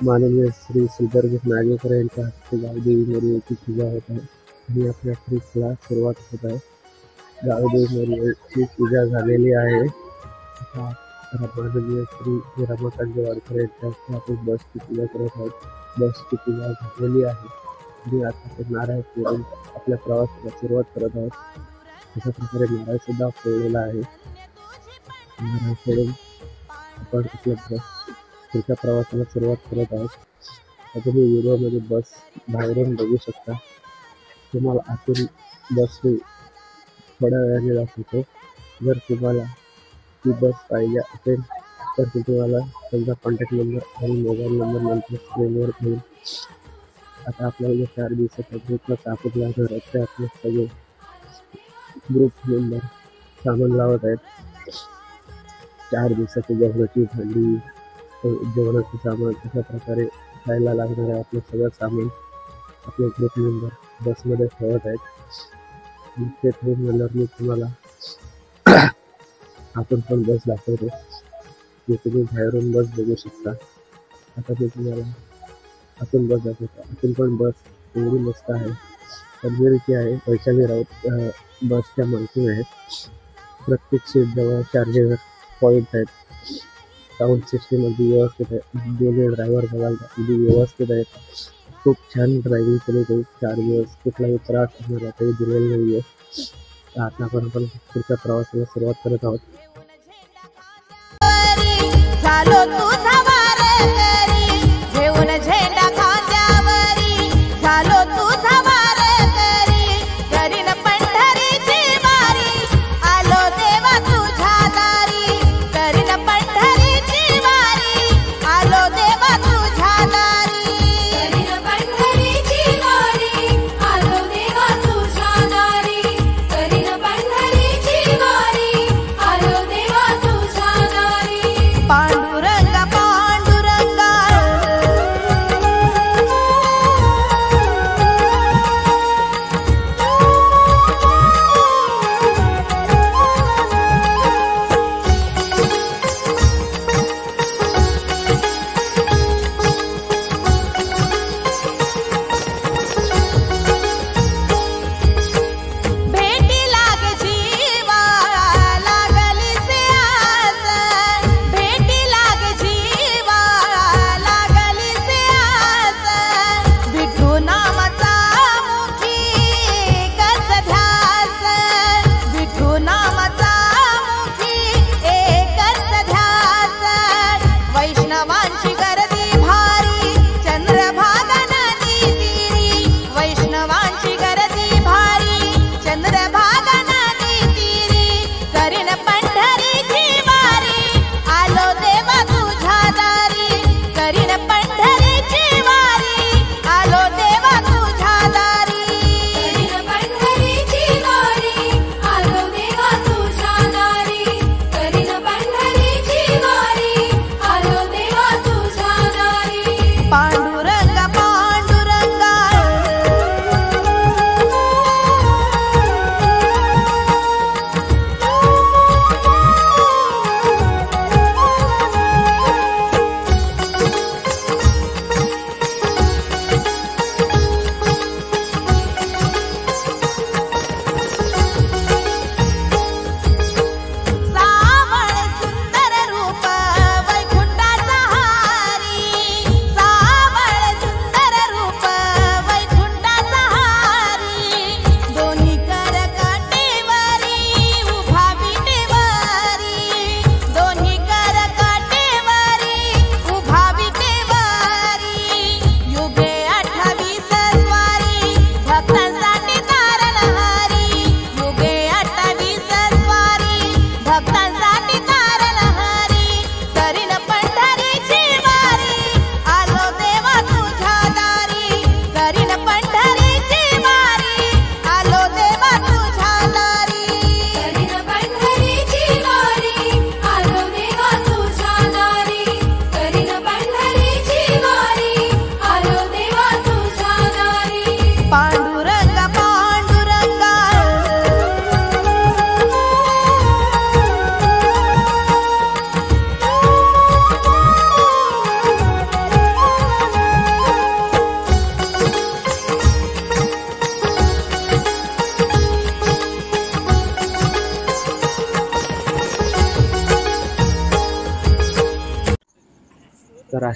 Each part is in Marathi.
माननीय श्री श्रीधरजी नागेकर यांच्या हस्ते गावदेवी मोरयाची पूजा होत आहे आणि आपल्या ट्रिपला सुरुवात होत आहे. गावदेवी मोरयाची पूजा झालेली आहे. आता माननीय श्री रमाकांत वाडकर यांच्या हस्ते आपण बसची पूजा करत आहोत. बसची पूजा झालेली आहे आणि आता ते नारळ फोडून आपल्या प्रवासाला सुरुवात करत आहोत. अशा प्रकारे नारळ सुद्धा फोडलेला आहे. नारळ फोडून आपण आपल्या पुढच्या प्रवासाला सुरुवात करत आहोत. आता तुम्ही व्हिडिओमध्ये बस बाहेरून बघू शकता. तुम्हाला आतून बस थोड्या वेळाने दाखवतो. जर तुम्हाला ती बस पाहिजे असेल तर तुम्हाला त्यांचा कॉन्टॅक्ट नंबर आणि मोबाईल नंबर नंतर स्क्रीनवर येईल. आता आपल्याला 4 दिवसाच्या ग्रुपला सापडला घराचे आपले सगळे ग्रुप मेंबर सामान लावत आहेत. 4 दिवसाची जेवणाची भांडी, जेवणाचं सामान, अशा प्रकारे खायला लागणार आहे आपलं सगळं सामान आपले ग्रुप मेंबर बसमध्ये ठेवत आहेत. ते ठेवून गेल्यावर मी तुम्हाला आपण पण बस दाखवतो. ते तुम्ही बाहेरून बस बघू शकता. आता मी तुम्हाला आपण बस दाखवतो. आपण पण बस एवढी मस्त आहे. लक्झरीची आहे. वैशाली राऊत बसच्या मालकीण आहेत. प्रत्येक सीट जवळ चार्जिंग पॉईंट आहेत. साऊंड सिस्टीम अगदी व्यवस्थित आहे. दोन्ही ड्रायव्हर बघायला अगदी व्यवस्थित आहेत. खूप छान ड्रायव्हिंग केली ते 4 दिवस. कुठलाही त्रास आम्हाला काही दिलेला नाही आहे. आता आपण पुढच्या प्रवासाला सुरुवात करत आहोत. पांडुरंगा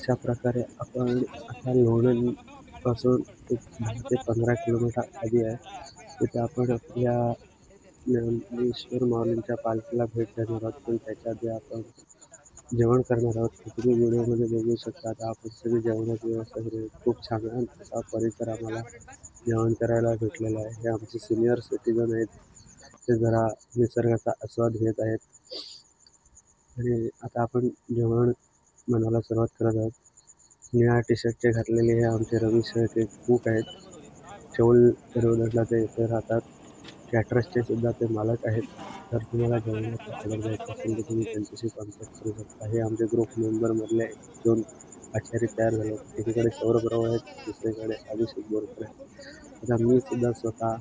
अशा प्रकारे आपण आता लोणंदपासून एक 10 ते 15 किलोमीटर आधी आहे. तिथे आपण आपल्या ज्ञानेश्वर माऊलींच्या पालखीला भेट देणार आहोत. पण त्याच्या आधी आपण जेवण करणार आहोत. ते तुम्ही व्हिडिओमध्ये बघू शकता. आता आपण सगळी जेवणाची व्यवस्था केली. खूप छान असा परिसर आम्हाला जेवण करायला भेटलेलं आहे. हे आमचे सिनियर सिटीजन आहेत. ते जरा निसर्गाचा आस्वाद घेत आहेत. आणि आता आपण जेवण बनवायला सुरुवात करत आहोत. निळ्या टी शर्टचे घातलेले हे आमचे रवी सर ते कुक आहेत. चौल रोडला ते इथे राहतात. कॅटरर्सचे सुद्धा ते मालक आहेत. तर तुम्हाला जेवणाचा ऑर्डर द्यायचा असेल तर तुम्ही त्यांच्याशी कॉन्टॅक्ट करू शकता. हे आमचे ग्रुप मेंबरमधले 2 आचारी तयार झाले. एकीकडे सौरभराव आहेत, दुसरीकडे अभिषेक बोरकर आहेत. आता मी सुद्धा स्वतः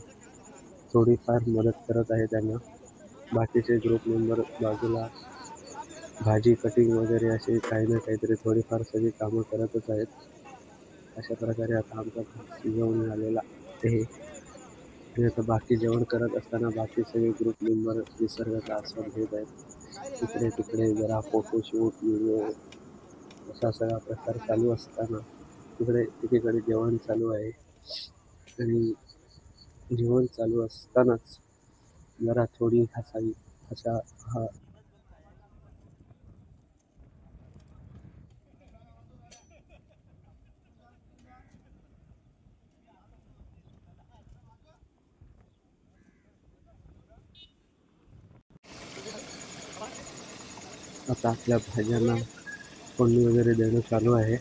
थोडीफार मदत करत आहे त्यांना. बाकीचे ग्रुप मेंबर बाजूला भाजी कटिंग वगैरे असे काही ना काहीतरी थोडीफार सगळी कामं करतच आहेत. अशा प्रकारे आता आमचा भात शिजवून झालेला आहे. आणि आता बाकी जेवण करत असताना बाकी सगळे ग्रुप मेंबर निसर्गाचा आस्वाद घेत आहेत. इकडे तिकडे जरा फोटोशूट व्हिडिओ असा सगळा प्रकार चालू असताना तिकडे एकीकडे जेवण चालू आहे. आणि जेवण चालू असतानाच जरा थोडी हसावी अशा हा आता आपल्या भाज्यांना फोडणी वगैरे देणं चालू आहे.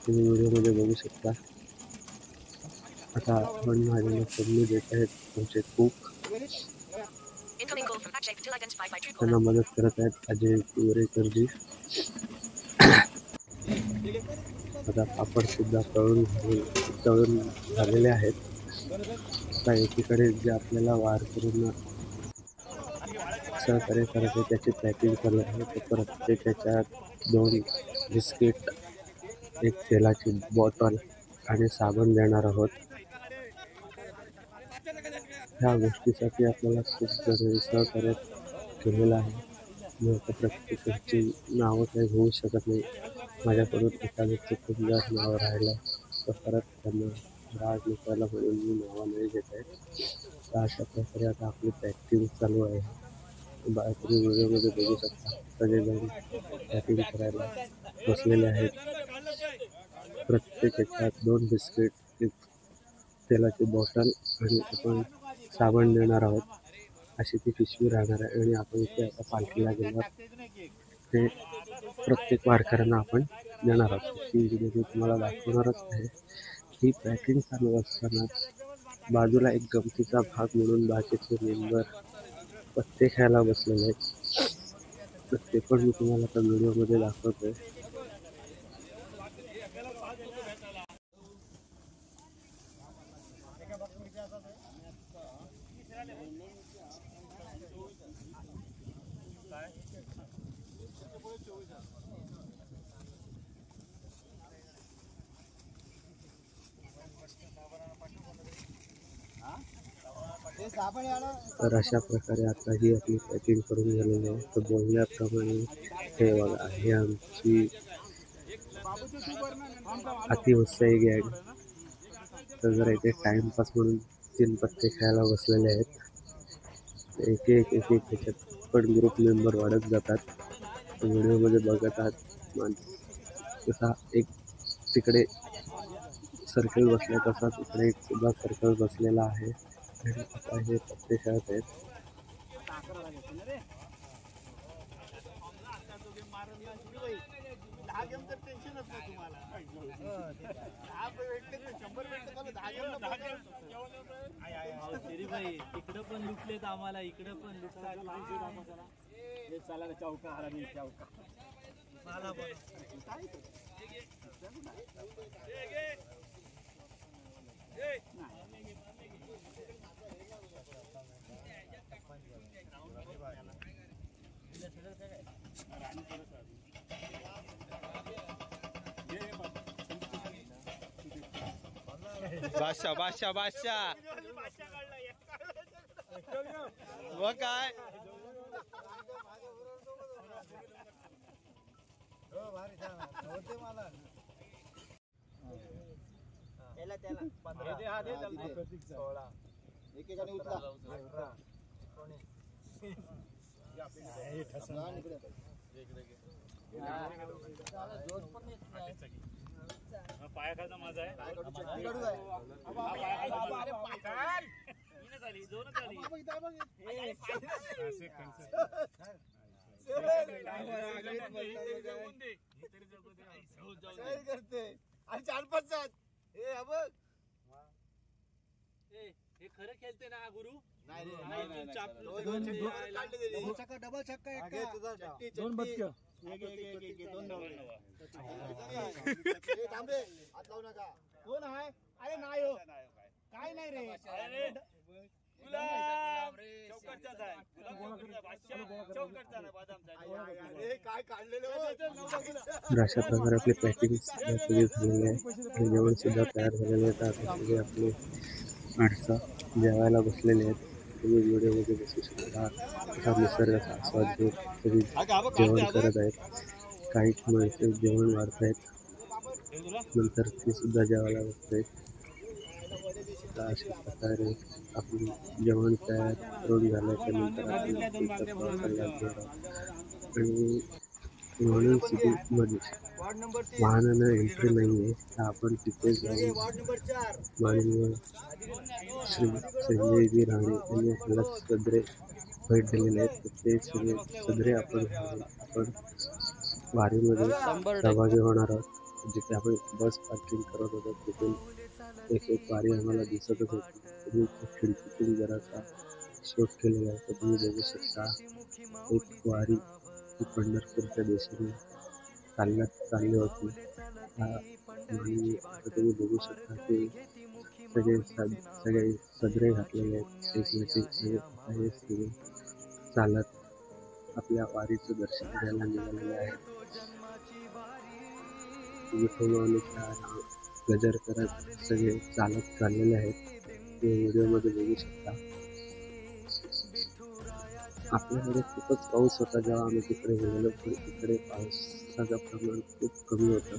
तुम्ही व्हिडिओमध्ये बघू शकता. आता आपण भाज्यांना फोडणी देत आहेत आमचे कुक. त्यांना मदत करत आहेत अजय कुवरेकरजी. आता पापड सुद्धा तळून झालेले आहेत. आता एकीकडे जे आपल्याला वारकऱ्यांना सहकार्य करायचे त्याची पॅकिंग चालू आहे. तर प्रत्येकाच्यात 2 बिस्किट, एक तेलाची बॉटल आणि साबण देणार आहोत. ह्या गोष्टीसाठी आपल्याला खूप जणांनी सहकार्य केलेलं आहे. मी आता प्रत्येकाची नावं काही होऊ शकत नाही. माझ्याकडून एखादं चुकून जर नाव राहिलं तर परत त्यांना राग नसायला म्हणून मी नावं नाही घेत आहे. तर अशा प्रकारे आता आपली पॅकिंग चालू आहे. तुम्ही व्हिडिओमध्ये बघू शकता सगळेजण पॅकिंग करायला बसलेले आहेत. प्रत्येक ह्याच्यात 2 बिस्किट, एक तेलाची बॉटल आणि आपण साबण देणार आहोत. अशी ती पिशवी राहणार आहे. आणि आपण इथे आता पालखीला गेल्यावर ते प्रत्येक वारकऱ्यांना आपण देणार आहोत. ती व्हिडिओ मी तुम्हाला दाखवणारच आहे. ही पॅकिंग चालू असताना बाजूला एक गमतीचा भाग म्हणून बाकीचे मेंबर पत्ते खायला बसलेले आहेत. तर ते पण मी तुम्हाला आता व्हिडिओमध्ये दाखवतोय. तर अशा प्रकारे आता ही आपली पॅकिंग करून झालेली आहे. तर बोलल्याप्रमाणे हे बघा, ही आमची अतिउत्साही गँग. तर जरा इथे टाइमपास म्हणून 3 पत्ते खायला बसलेले आहेत. एक ह्याच्यात पण ग्रुप मेंबर वाढत जातात. व्हिडिओमध्ये बघत आहात जसा एक तिकडे सर्कल बसला तसाच इकडे एक सुद्धा सर्कल बसलेला आहे. आणि आता हे पत्ते खेळत आहेत. इकडं पण लुटलेत आम्हाला, इकडं पण लुटतात. चला चौका आला मी चौका मला बादशाह बादशाह बादशाह वो काय पायाखालचा माझा आहे हे खरं खेळते ना गुरु डबल छक्का दोन बदक कोण आहे अरे नाही हो काय नाही रे अशा प्रकारे आपली पॅकिंग झालेली आहे आणि जेवण सुद्धा तयार झालेले आहेत. आता सगळे आपले माणसं जेवायला बसलेले आहेत. तुम्ही व्हिडिओमध्ये बसू शकता. असा निसर्गाचा आस्वाद घेत सगळी जेवण करत आहेत. काही माणसं जेवण वाढत आहेत, नंतर ते सुद्धा जेवायला बसत आहेत. अशा प्रकारे आपली जेवण तयार करून झाल्याच्या नंतर आपण पुढचा प्रवासाला लागणार आहोत. आणि म्हणून सिटीमध्ये वाहनांना एंट्री नाही आहे, तर आपण तिथे जाऊन माननीय श्री संजयजी राणे यांनी आपल्याला सदरे भेट दिलेले आहेत. ते सदरे आपण वारीमध्ये सहभागी होणार आहोत. जिथे आपण बस पार्किंग करत होतो तिथून एक वारी आम्हाला दिसतच होती. तुम्ही खिडकीतून जरासा शूट केलेला आहे तर तुम्ही बघू शकता. एक वारी ही पंढरपूरच्या दिशेने चालली होती. आणि आता तुम्ही बघू शकता की सगळे सदरे घातलेले आहेत. सगळे चालत आपल्या वारीचं दर्शन घ्यायला निघालेले आहेत. विठोबाचा गजर करत सगळे चालत चाललेले आहेत. ते व्हिडिओमध्ये बघू शकता. आपल्याकडे खूपच पाऊस होता जेव्हा आम्ही तिकडे गेलेलो, पण तिकडे पावसाचं प्रमाण खूप कमी होतं.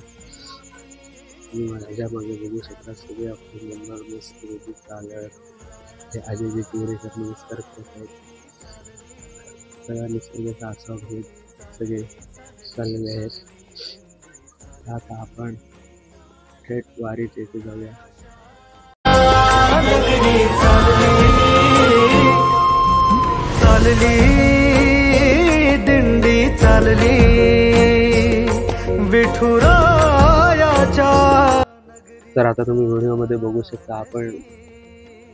तुम्ही माझ्या मागे बघू शकता. सगळे आपले नंबर मस्त चालत हे आजी पुरेकर नमस्कार करत आहेत. सगळ्या निसर्गाचा आस्वाद घेत सगळे चाललेले आहेत. आता आपण थेट वारीच्या इथे जाऊया. चालली दिंडी चालली विठुरायाच्या. तर आता तुम्ही व्हिडिओमध्ये बघू शकता. आपण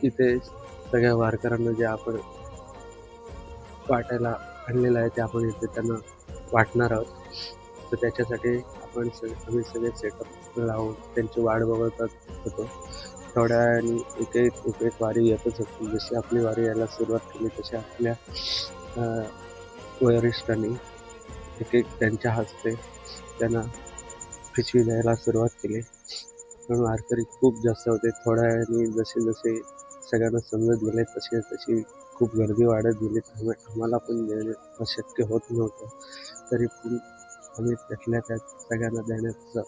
इथे सगळ्या वारकऱ्यांना जे आपण वाटायला आणलेलं आहे ते आपण इथे त्यांना वाटणार आहोत. तर त्याच्यासाठी आम्ही सगळे सेटअप लावून त्यांची वाट बघत होतो. थोड्या वेळाने एक वारी येतच होती. जशी आपली वारी यायला सुरुवात केली तशी आपल्या वरिष्ठांनी एक त्यांच्या हस्ते त्यांना पिशवी द्यायला सुरुवात केली. पण वारकरी खूप जास्त होते. थोड्या वेळाने जसे सगळ्यांना समजत गेले तशी खूप गर्दी वाढत गेली. आम्हाला पण देणं शक्य होत नव्हतं. तरी पण आम्ही त्यातल्या त्यात सगळ्यांना देण्याचा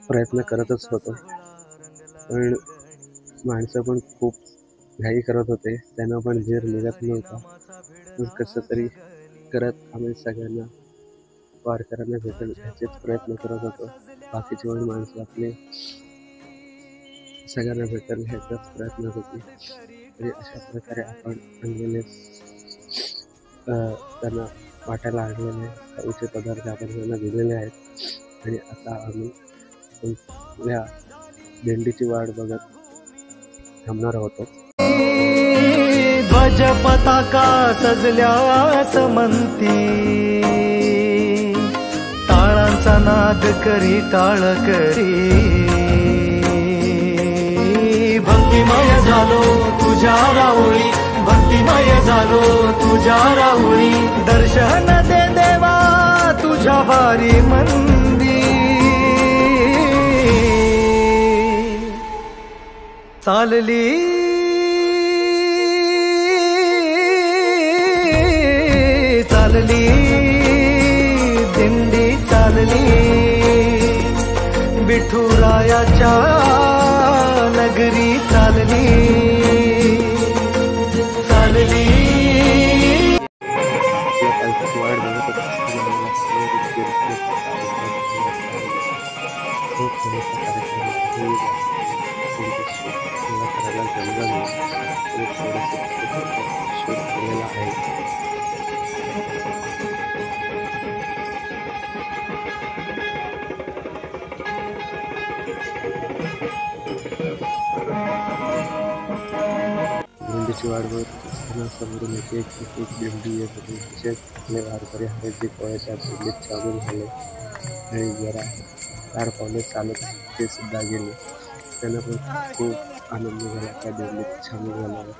प्रयत्न करतच होतो. पण माणसं पण खूप घाई करत होते. त्यांना पण धीर निघत नव्हता. पण कसं तरी करत आम्ही सगळ्यांना वारकऱ्यांना भेटण्याचेच प्रयत्न करत होतो. बाकीचे पण माणसं आपले सगळ्यांना भेटेल ह्याचाच प्रयत्न होते. तरी अशा प्रकारे आपण आणलेले त्यांना वाटायला आणलेले खाऊचे पदार्थ आपण त्यांना दिलेले आहेत. आणि आता आम्ही आपल्या दिंडीची वाट बघत थांबणार होतो. ध्वज पताका सजल्याच म्हणती टाळांचा नाद करी टाळ करी भक्तिमय झालो तुझ्या राहुळी भक्तिमय झालो तुझ्या राहुळी दर्शन दे देवा तुझ्या वारी मंदी चालली चालली चालली विठुरायाच्या नगरी चालली चालली दिंडीची वाट बघत असताना समोरून एक दिंडी येत होती. तसेच आपले वारकरी हळदी पोळ्याच्या दिंडीत सामील झाले आणि जरा 4 पावले चालत ते सुद्धा गेले. त्यांना पण खूप आनंद झाला त्या दिंडीत सामील झाल्यावर.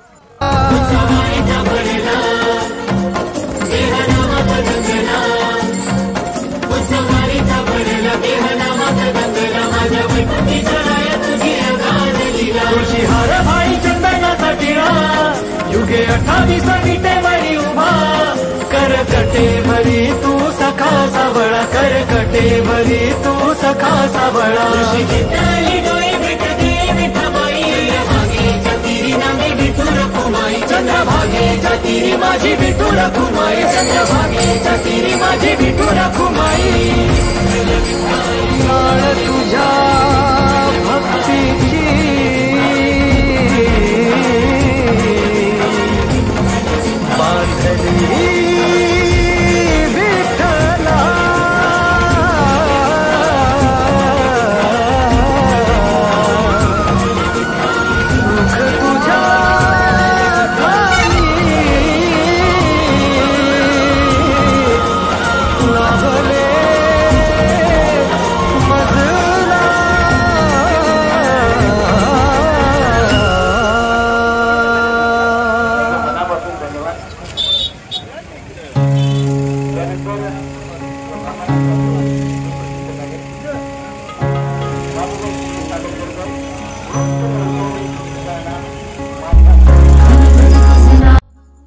युगे 28 विटेवरी उभा करकटेवरी तू सखा सावळा करकटेवरी तू सखा सावळा चंद्रभागेच्या तीरी माझी विठू रखुमाई चंद्रभागेच्या तीरी माझी विठू रखुमाई तुझ्या भक्तीची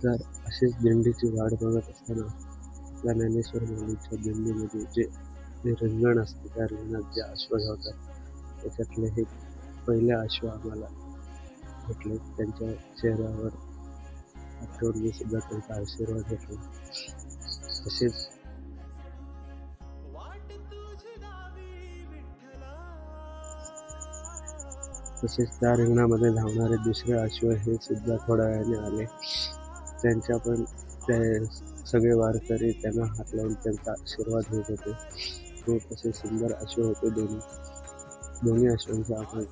तर अशीच दिंडीची वाट बघत असताना आपल्या ज्ञानेश्वर माऊलींच्या दिंडीमध्ये जे रिंगण असते त्या रिंगणात जे अश्व धावतात त्याच्यातले हे पहिले अश्व आम्हाला भेटले. त्यांच्या चेहऱ्यावर आठवून मी सुद्धा त्यांचा आशीर्वाद घेतला. तसेच त्या रिंगणामध्ये धावणारे दुसरे अश्व हे सुद्धा थोड्या वेळाने आले. त्यांच्या पण ते सगळे वारकरी त्यांना हात लावून त्यांचा आशीर्वाद घेत होते. खूप असे सुंदर अश्व होते. दोन्ही अश्वांचा आपण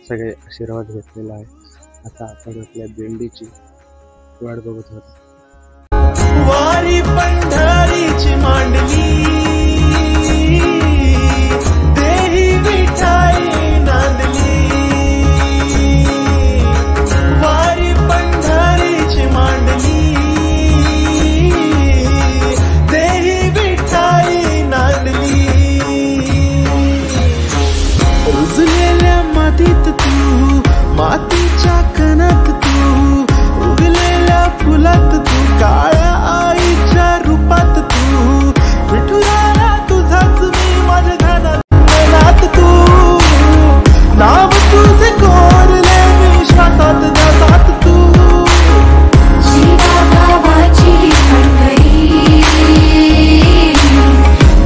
सगळे आशीर्वाद घेतलेला आहे. आता आपण आपल्या दिंडीची वाट बघत होतो. वारी पंढरीची मांडली देही विठाई नांदली वारी पंढरीची मांडली देही विठाई नांदली रुजलेल्या मातीत तू मातीच्या कणात तू उगलेल्या फुलात तू काळ्या आईच्या रूपात तू विठुराया तुझाच मी माझ्या ध्यानात तू नाव तुझे कोरले मी श्वासात ध्यासात तू जीवा भावाची पंढरी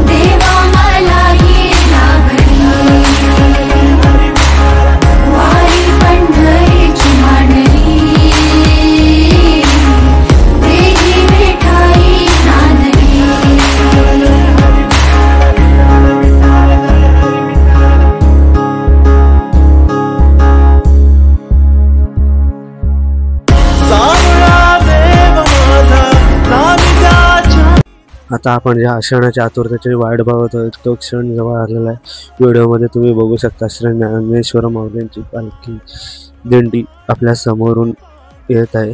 देवा मला ये लागली वारी पंढरीची मांडली देही विठाई नांदली सावळा देव माझा नाविकाच्या आता आपण ज्या क्षणाच्या आतुरतेची वाट बघत आहोत तो क्षण जवळ आलेला आहे. व्हिडिओमध्ये तुम्ही बघू शकता श्री ज्ञानेश्वर माऊलींची पालखी दिंडी आपल्या समोरून येत आहे.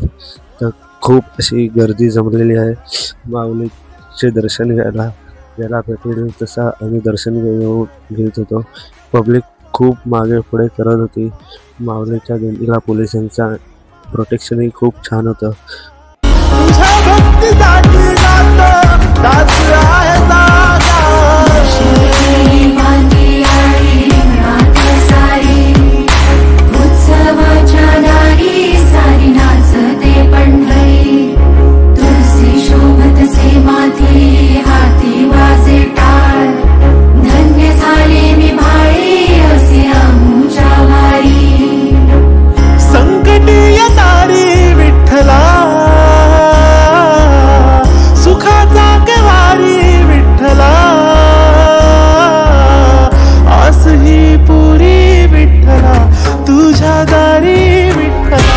तर खूप अशी गर्दी जमलेली आहे. माऊलीचे दर्शन घ्यायला ज्याला भेटेल तसा आम्ही दर्शन घेत होतो. पब्लिक खूप मागे पुढे करत होती. माऊलीच्या दिंडीला पोलिसांचा प्रोटेक्शनही खूप छान होतं. तुझ्या भक्तीसाठी गातो दास आहे दादा शिवई वांगी आळी रिंगणात सारी उत्सवाच्या दारी सारी नाचते पंढरी तुलसी शोभतसे माथी हाती वाजे टाळ धन्य झाले मी भाळे असे आमच्या वारी संकटी येतारी विठ्ठला सुखाचा केवारी विठ्ठला आस ही पुरी विठ्ठला तुझ्या दारी विठ्ठला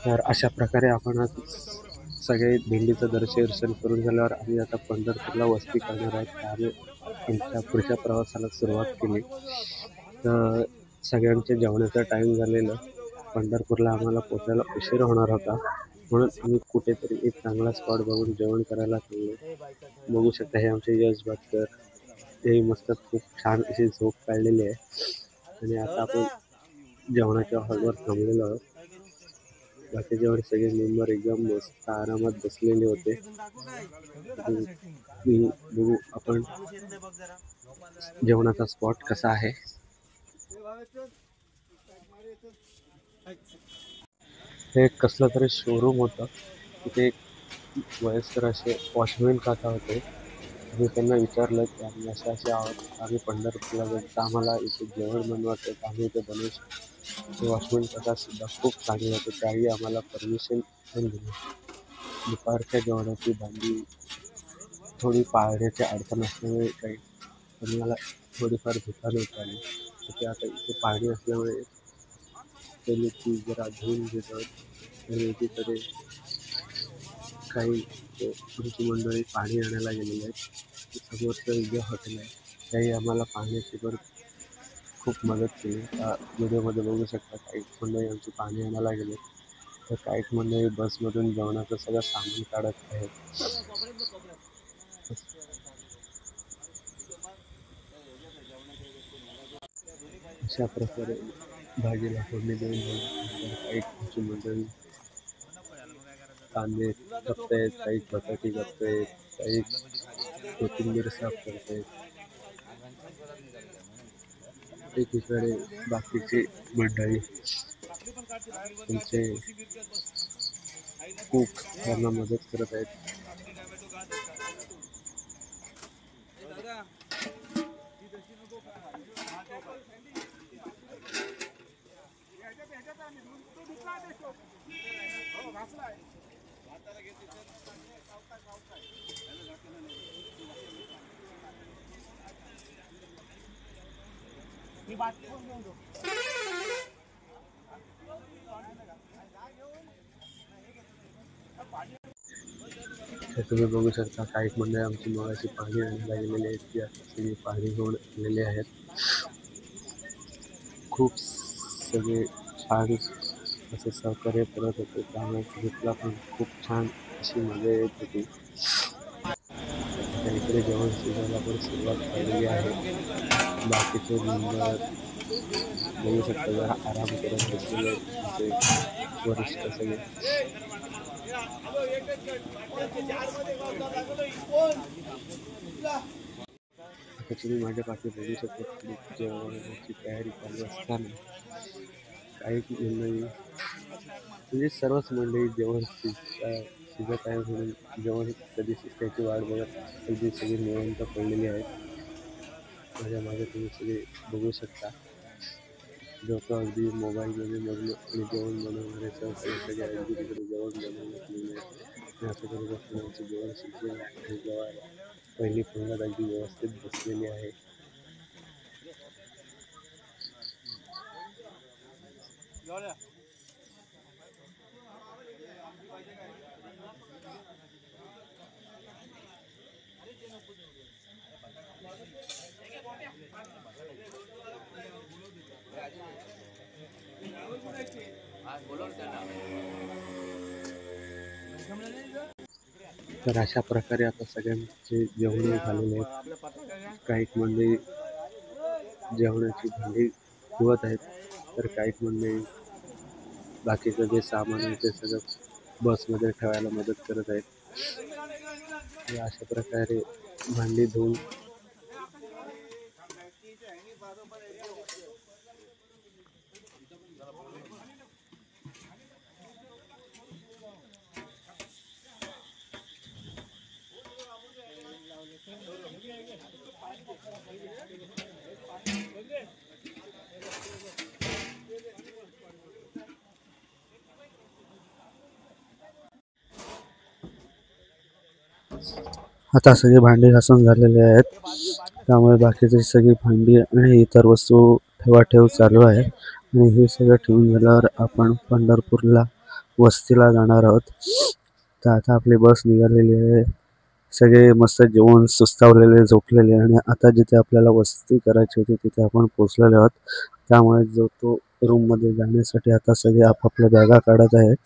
तर अशा प्रकारे आपण आज सगळे दिंडीचं दर्शन करून झाल्यावर आम्ही आता पंढरपूरला वस्ती करणार आहोत. आम्ही आमच्या पुढच्या प्रवासाला सुरुवात केली. तर सगळ्यांच्या जेवणाचा टाईम झालेलं, पंढरपूरला आम्हाला पोचायला उशीर होणार होता, म्हणून आम्ही कुठेतरी एक चांगला स्पॉट बघून जेवण करायला लागलो. बघू शकता हे आमचे यश भाटकर, हे मस्त खूप छान अशी झोप काढलेली आहे. आणि आता आपण जेवणाच्या हॉलवर थांबलेलो आहोत. बाकीच्यावर सगळे मेंबर एकदम मस्त आरामात बसलेले होते. बघू आपण जेवणाचा स्पॉट कसा आहे. हे कसलं तरी शोरूम होतं. तिथे एक वयस्कर असे वॉचमॅन काका होते. मी त्यांना विचारलं की आम्ही असे आहोत, आम्ही पंढरपूरला जायचं, आम्हाला इथे जेवण बनवायचं तर आम्ही इथे बनवू शकतो. ते वॉचमॅन काका सुद्धा खूप चांगले होते. त्याही आम्हाला परमिशन पण दिली. दुपारच्या जेवणाची भांडी थोडी पाळण्याची अडचण असल्यामुळे काही आम्हाला थोडीफार धुता नव्हती आली. ते आता इथे पाणी असल्यामुळे त्यांनी ती जरा धुवून घेतात. आणि एकीकडे काही तुमची मंडळी पाणी आणायला गेलेली आहेत. समोरचं जे हॉटेल आहे त्याही आम्हाला पाण्याची पण खूप मदत केली. व्हिडिओमध्ये बघू शकता काही मंडळी आमची पाणी आणायला गेले, तर काही मंडळी बसमधून जेवणाचं सगळं सामान काढत आहेत. अशा प्रकारे भाजीला फोडणी देऊन काही आमची मंडळी कांदे कापतायत, काही बटाटे कापतायत, काही कोथिंबीर साफ करतायत. एकीकडे बाकीची मंडळी त्यांचे खूप त्यांना मदत करत आहेत. तुम्ही बघू शकता काही मंडळी आमची मगाशी पाणी आणायला गेलेली आहेत, ती आता सगळी पाणी घेऊन आलेले आहेत. खूप सगळे छान असे सहकार्य करत होते, त्यामुळे ट्रिपला पण खूप छान अशी मजा येत होती. इकडे जेवण शिजायला पण सुरुवात झालेली आहे. बाकीचे मेंबर बघू शकता जरा आराम करत बसलेले आमचे वरिष्ठ सगळे. आता तुम्ही माझ्या पाठी बघू शकता जेवणाची तयारी चालू असताना काही मंडळी म्हणजे सर्वच मंडळी जेवण शिजत आहे म्हणून जेवण कधी शिजण्याची वाट बघत अगदी सगळी निवांत पडलेली आहेत. माझ्या मागे तुम्ही सगळे बघू शकता लोक अगदी मोबाईलमध्ये मग्न आणि जेवण बनवणारे सगळे अगदी तिकडे जेवण बनवण्यात गेले. असं करत असताना आमचं जेवण शिजलेलं आहे आणि जेवायला पहिली पंगत अगदी व्यवस्थित बसलेली आहे. तर अशा प्रकारे आता सगळ्यांचे जेवण झालेले आहेत. काही मंडळी जेवणाची भांडी धुवत आहेत, तर काही मंडळी बाकीचं जे सामान आहे ते सगळं बसमध्ये ठेवायला मदत करत आहेत. अशा प्रकारे भांडी धुवून आता सगळी भांडी घासून झालेली आहेत, त्यामुळे बाकीची सगळी भांडी आणि इतर वस्तू ठेवाठेव चालू आहे. आणि हे सगळं ठेवून झाल्यावर आपण पंढरपूरला वस्तीला जाणार आहोत. तर आता आपली बस निघालेली आहे. सगळे मस्त जेवण सुस्तावलेले झोपलेले आणि आता जिथे आपल्याला वस्ती करायची होती तिथे आपण पोहोचलेले आहोत. त्यामुळे जो तो रूममध्ये जाण्यासाठी आता सगळे आपापल्या बॅगा काढत आहेत.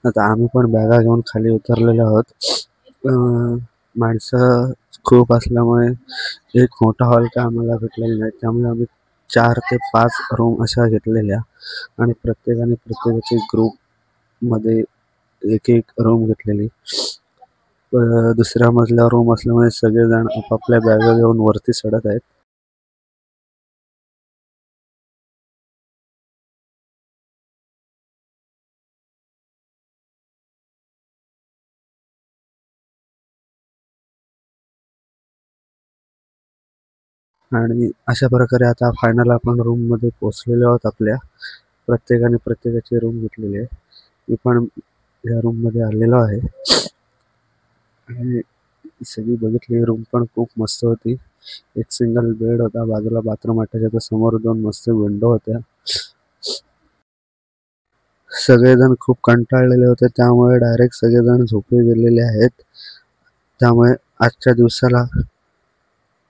आता आम्ही पण बॅगा घेऊन खाली उतरलेलो आहोत. माणसं खूप असल्यामुळे एक मोठा हॉल काय आम्हाला भेटलेला नाही, त्यामुळे आम्ही 4 ते 5 रूम अशा घेतलेल्या आणि प्रत्येकाची ग्रुपमध्ये एक एक रूम घेतलेली. दुसऱ्या मजल्यावर रूम असल्यामुळे सगळेजण आपापल्या बॅगा घेऊन वरती चढत आहेत. आणि अशा प्रकारे आता फायनल आपण रूममध्ये पोहोचलेलो आहोत. आपल्या प्रत्येकाची रूम घेतलेली आहे. मी पण या रूममध्ये आलेलो आहे आणि सगळी बघितली. रूम पण खूप मस्त होती. एक सिंगल बेड होता, बाजूला बाथरूम अटॅच, समोर 2 मस्त विंडो होत्या. सगळेजण खूप कंटाळलेले होते, त्यामुळे डायरेक्ट सगळेजण झोपे गेलेले आहेत. त्यामुळे आजच्या दिवसाला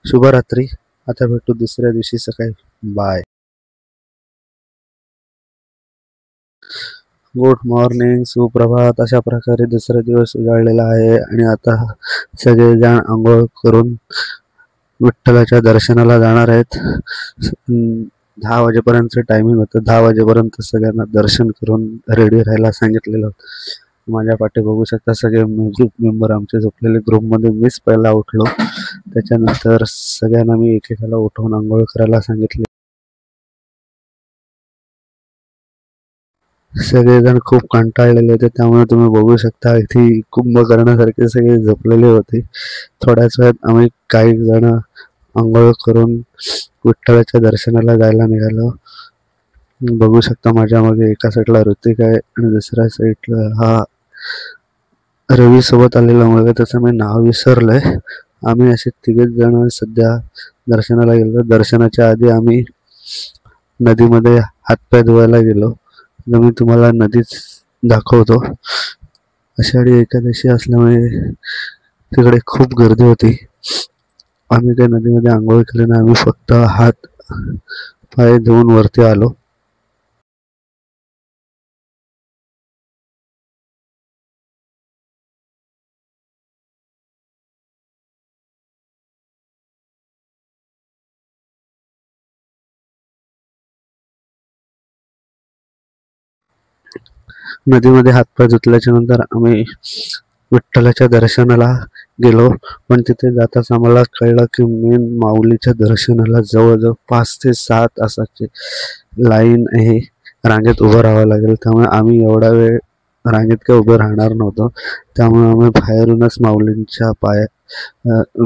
शुभरात्री. आता भेटू दुसऱ्या दिवशी सकाळी. बाय. गुड मॉर्निंग, सुप्रभात. अशा प्रकारे दुसरा दिवस उजाडलेला आहे आणि आता सगळेजण आंघोळ करून विठ्ठलाच्या दर्शनाला जाणार आहेत. 10 वाजेपर्यंत टायमिंग होतं. 10 वाजेपर्यंत सगळ्यांना दर्शन करून रेडी राहायला सांगितलेलं होतं. माझ्या पाठी बघू शकता सगळे ग्रुप मेंबर आमचे झोपलेले. ग्रुपमध्ये मीच पहिला उठलो. त्याच्यानंतर सगळ्यांना मी एकेकाला उठवून आंघोळ करायला सांगितले. सगळेजण खूप कंटाळलेले होते, त्यामुळे तुम्ही बघू शकता इथे कुंभकर्णासारखे सगळे झोपलेले होते. थोड्याच वेळात आम्ही काही जण आंघोळ करून विठ्ठलाच्या दर्शनाला जायला निघालो. बघू शकता माझ्या मागे एका साईडला ऋतिक आहे आणि दुसऱ्या साईडला हा रवी सोबत आलेला मुलगा, त्याचं मी नाव विसरलंय. आम्ही असे 3 जण सध्या दर्शनाला गेलो. दर्शनाच्या आधी आम्ही नदीमध्ये हातपाय धुवायला गेलो. मी तुम्हाला नदीच दाखवतो. आषाढी एकादशी असल्यामुळे तिकडे खूप गर्दी होती. आम्ही काही नदीमध्ये आंघोळ केली नाही, आम्ही फक्त हात पाय धुवून वरती आलो. नदीमध्ये हातपाय धुतल्याच्या नंतर आम्ही विठ्ठलाच्या दर्शनाला गेलो. पण तिथे जाताच आम्हाला कळलं की मेन माऊलीच्या दर्शनाला जवळजवळ 5 ते 6 तासाची लाईन आहे. रांगेत उभं राहावं लागेल. त्यामुळे आम्ही एवढा वेळ रांगेत काय उभं राहणार नव्हतो. त्यामुळे आम्ही बाहेरूनच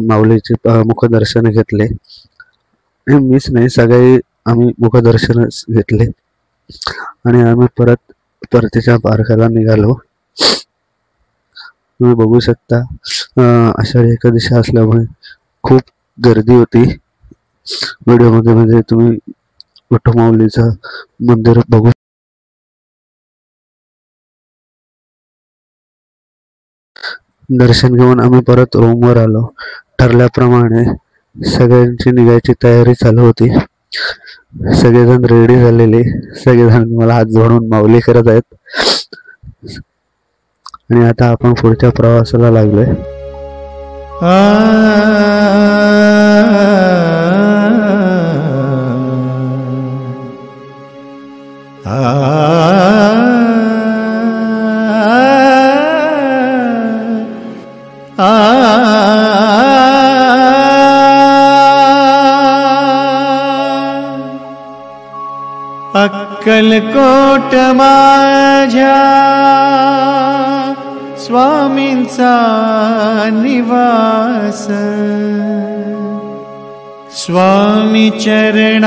माऊलीचे मुखदर्शन घेतले. मीच नाही, सगळे आम्ही मुखदर्शन घेतले आणि आम्ही परतीच्या पारखाला निघालो. तुम्ही बघू शकता आषाढी एकादशी असल्यामुळे खूप गर्दी होती. व्हिडिओमध्ये तुम्ही विठ्ठल माऊलीचं मंदिर बघू दर्शन घेऊन आम्ही परत रूमवर आलो. ठरल्याप्रमाणे सगळ्यांची निघायची तयारी चालू होती. सगळेजण रेडी झालेले, सगळेजण मला हात जोडून माऊली करत आहेत. आणि आता आपण पुढच्या प्रवासाला लागलोय. अक्कलकोट माझ्या स्वामींचा निवास, स्वामी चरणांचा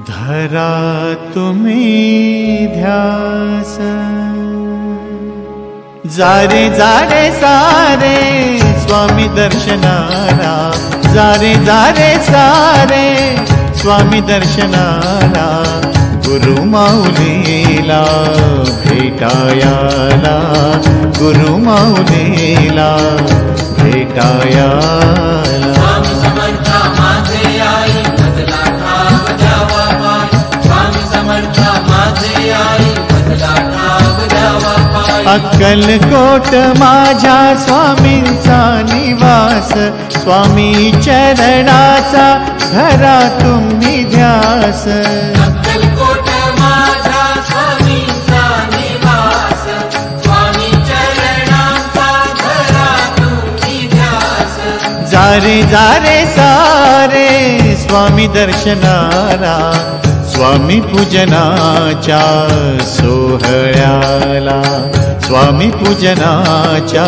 धरा तुम्ही ध्यास. जारे जारे सारे स्वामी दर्शनाला, जारे जारे सारे स्वामी दर्शनाला, गुरु माऊलीला भेटायाला, गुरु माऊलीला भेटायाला. स्वामी समर्थ माझे आई बदला ठाव द्यावा पाय, स्वामी समर्थ माझे आई बदला ठाव द्यावा पाय. अक्कलकोट माझ्या स्वामींचा निवास, स्वामी चरणाचा धरा तुम्ही ध्यास. अक्कलकोट माझ्या स्वामींचा निवास, स्वामी चरणांचा धरा तुम्ही ध्यास. जारे जारे सारे स्वामी दर्शनाला, स्वामी पूजनाच्या सोहळ्याला, स्वामी पूजनाच्या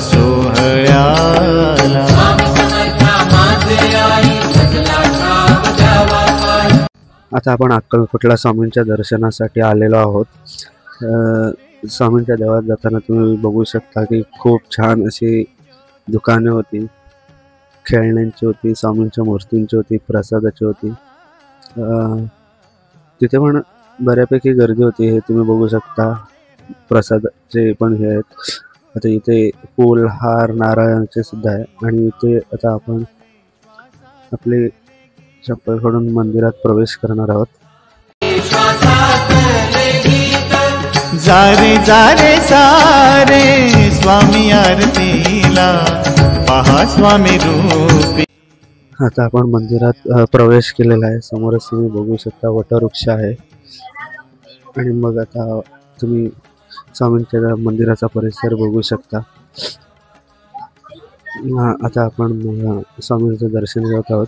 सोहळ्याला. आता आपण अक्कलकोटला स्वामींच्या दर्शनासाठी आलेलो आहोत. स्वामींच्या देवळात जाताना तुम्ही बघू शकता की खूप छान अशी दुकाने होती, खेळण्यांची होती, स्वामींच्या मूर्तींची होती, प्रसादाची होती. तिथे पण बऱ्यापैकी गर्दी होती, हे तुम्ही बघू शकता. प्रसादाचे पण हे आहेत. आता इथे फूल हार नारळांचे सुद्धा आहे. आणि इथे आता आपण आपले चप्पल काढून मंदिरात प्रवेश करणार आहोत. जारे जारे सारे स्वामी आरतीला, पहा स्वामी रूपी. आता आपण मंदिरात प्रवेश केलेला आहे. समोरच तुम्ही बघू शकता वटवृक्ष आहे. आणि मग आता तुम्ही स्वामींच्या मंदिराचा परिसर बघू शकता. आता आपण स्वामींचं दर्शन घेत आहोत.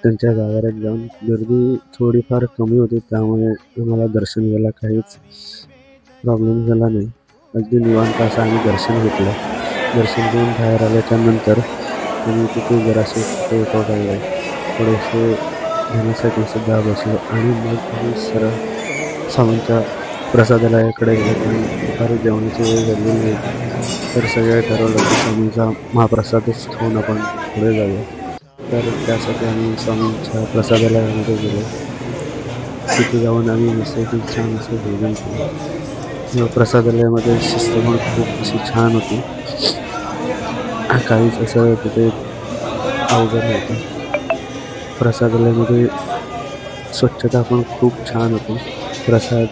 त्यांच्या गाभाऱ्यात जाऊन गर्दी थोडीफार कमी होती, त्यामुळे आम्हाला दर्शन घ्यायला काहीच प्रॉब्लेम झाला नाही. अगदी निवांत असं आम्ही दर्शन घेतलं. दर्शन घेऊन बाहेर आल्याच्या नंतर आम्ही तिथे जरासे फोटो काढले, थोडेसे घेण्यासाठी सुद्धा बसलो. आणि मग आम्ही सरळ स्वामींच्या प्रसादालयाकडे गेलो. आणि दुपारी जेवणाची वेळ झालेली नाही, तर सगळे ठरवलं की स्वामींचा महाप्रसादच खाऊन आपण पुढे जाऊया. तर त्यासाठी आम्ही स्वामींच्या प्रसादालयामध्ये गेलो. तिथे जाऊन आम्ही मस्तपैकी छान असं भोजन केलं. प्रसादालयामध्ये शिस्त पण खूप अशी छान होती, काहीच असं तिथे अवघड नव्हतं. प्रसादालयामध्ये स्वच्छता पण खूप छान होती. प्रसाद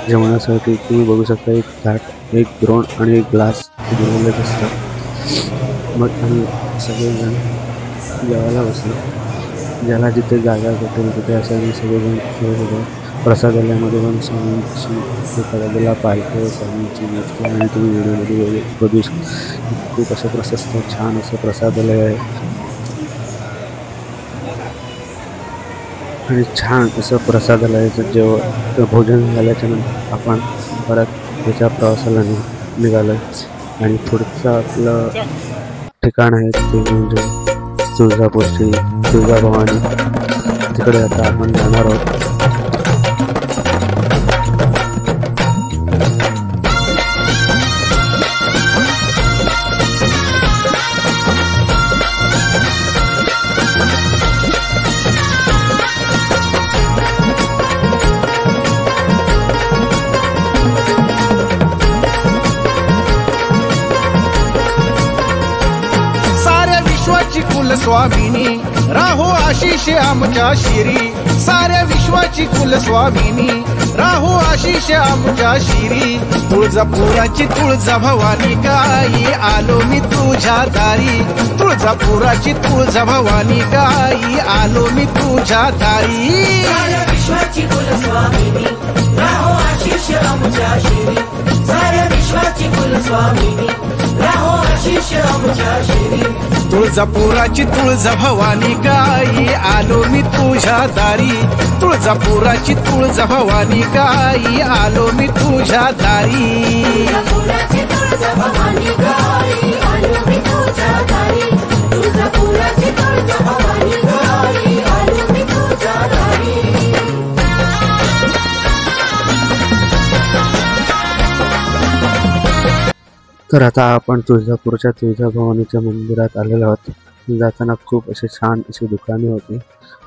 जेवणासाठी तुम्ही बघू शकता एक ताट, एक द्रोण आणि एक ग्लास दिलेले असतात. मग आम्ही सगळेजण जेवायला बसलो. ज्याला जिथे जागा भेटेल तिथे असं आम्ही सगळेजण खेळत होतो. प्रसादालयामध्ये पण स्वामींची प्रसादाला पालखी, स्वामींची मूर्ती आणि तुम्ही व्हिडिओमध्ये बघू शकता. खूप असं प्रशस्त छान असं प्रसादालय आहे. आणि छान असं प्रसादालयाचं जेवण भोजन झाल्याच्या नंतर आपण परत त्याच्या प्रवासाला निघालो. आणि पुढचं आपलं ठिकाण आहे ते म्हणजे तुळजापूरची तुळजाभवानी. तिकडे आता आपण जाणार आहोत. विश्वाची कुलस्वामिनी राहो आशिष आमच्या शिरी साऱ्या विश्वाची कुलस्वामिनी राहो आशिष आमच्या शिरी तुळजापुराची तुळजा भवानी गाई आलो मी तुझ्या दारी तुळजापुराची तुळजा भवानी गाई आलो मी तुझ्या दारी साऱ्या विश्वाची कुलस्वामिनी राहो आशिष आमच्या शिरी साऱ्या विश्वाची कुलस्वामिनी राहो आशिष आमच्या शिरी तुळजापुराची तुळजा भवानी गाई आलो मी तुझ्या दारी तुळजापुराची तुळजा भवानी गाई आलो मी तुझ्या दारी तुळजापुराची तुळजा भवानी गाई आलो मी तुझ्या दारी तुळजापुराची तुळजा भवानी गाई आलो मी तुझ्या दारी तर आता आपण तुळजापूरच्या तुळजाभवानीच्या मंदिरात आलेलो आहोत. जाताना खूप असे छान अशी दुकाने होती.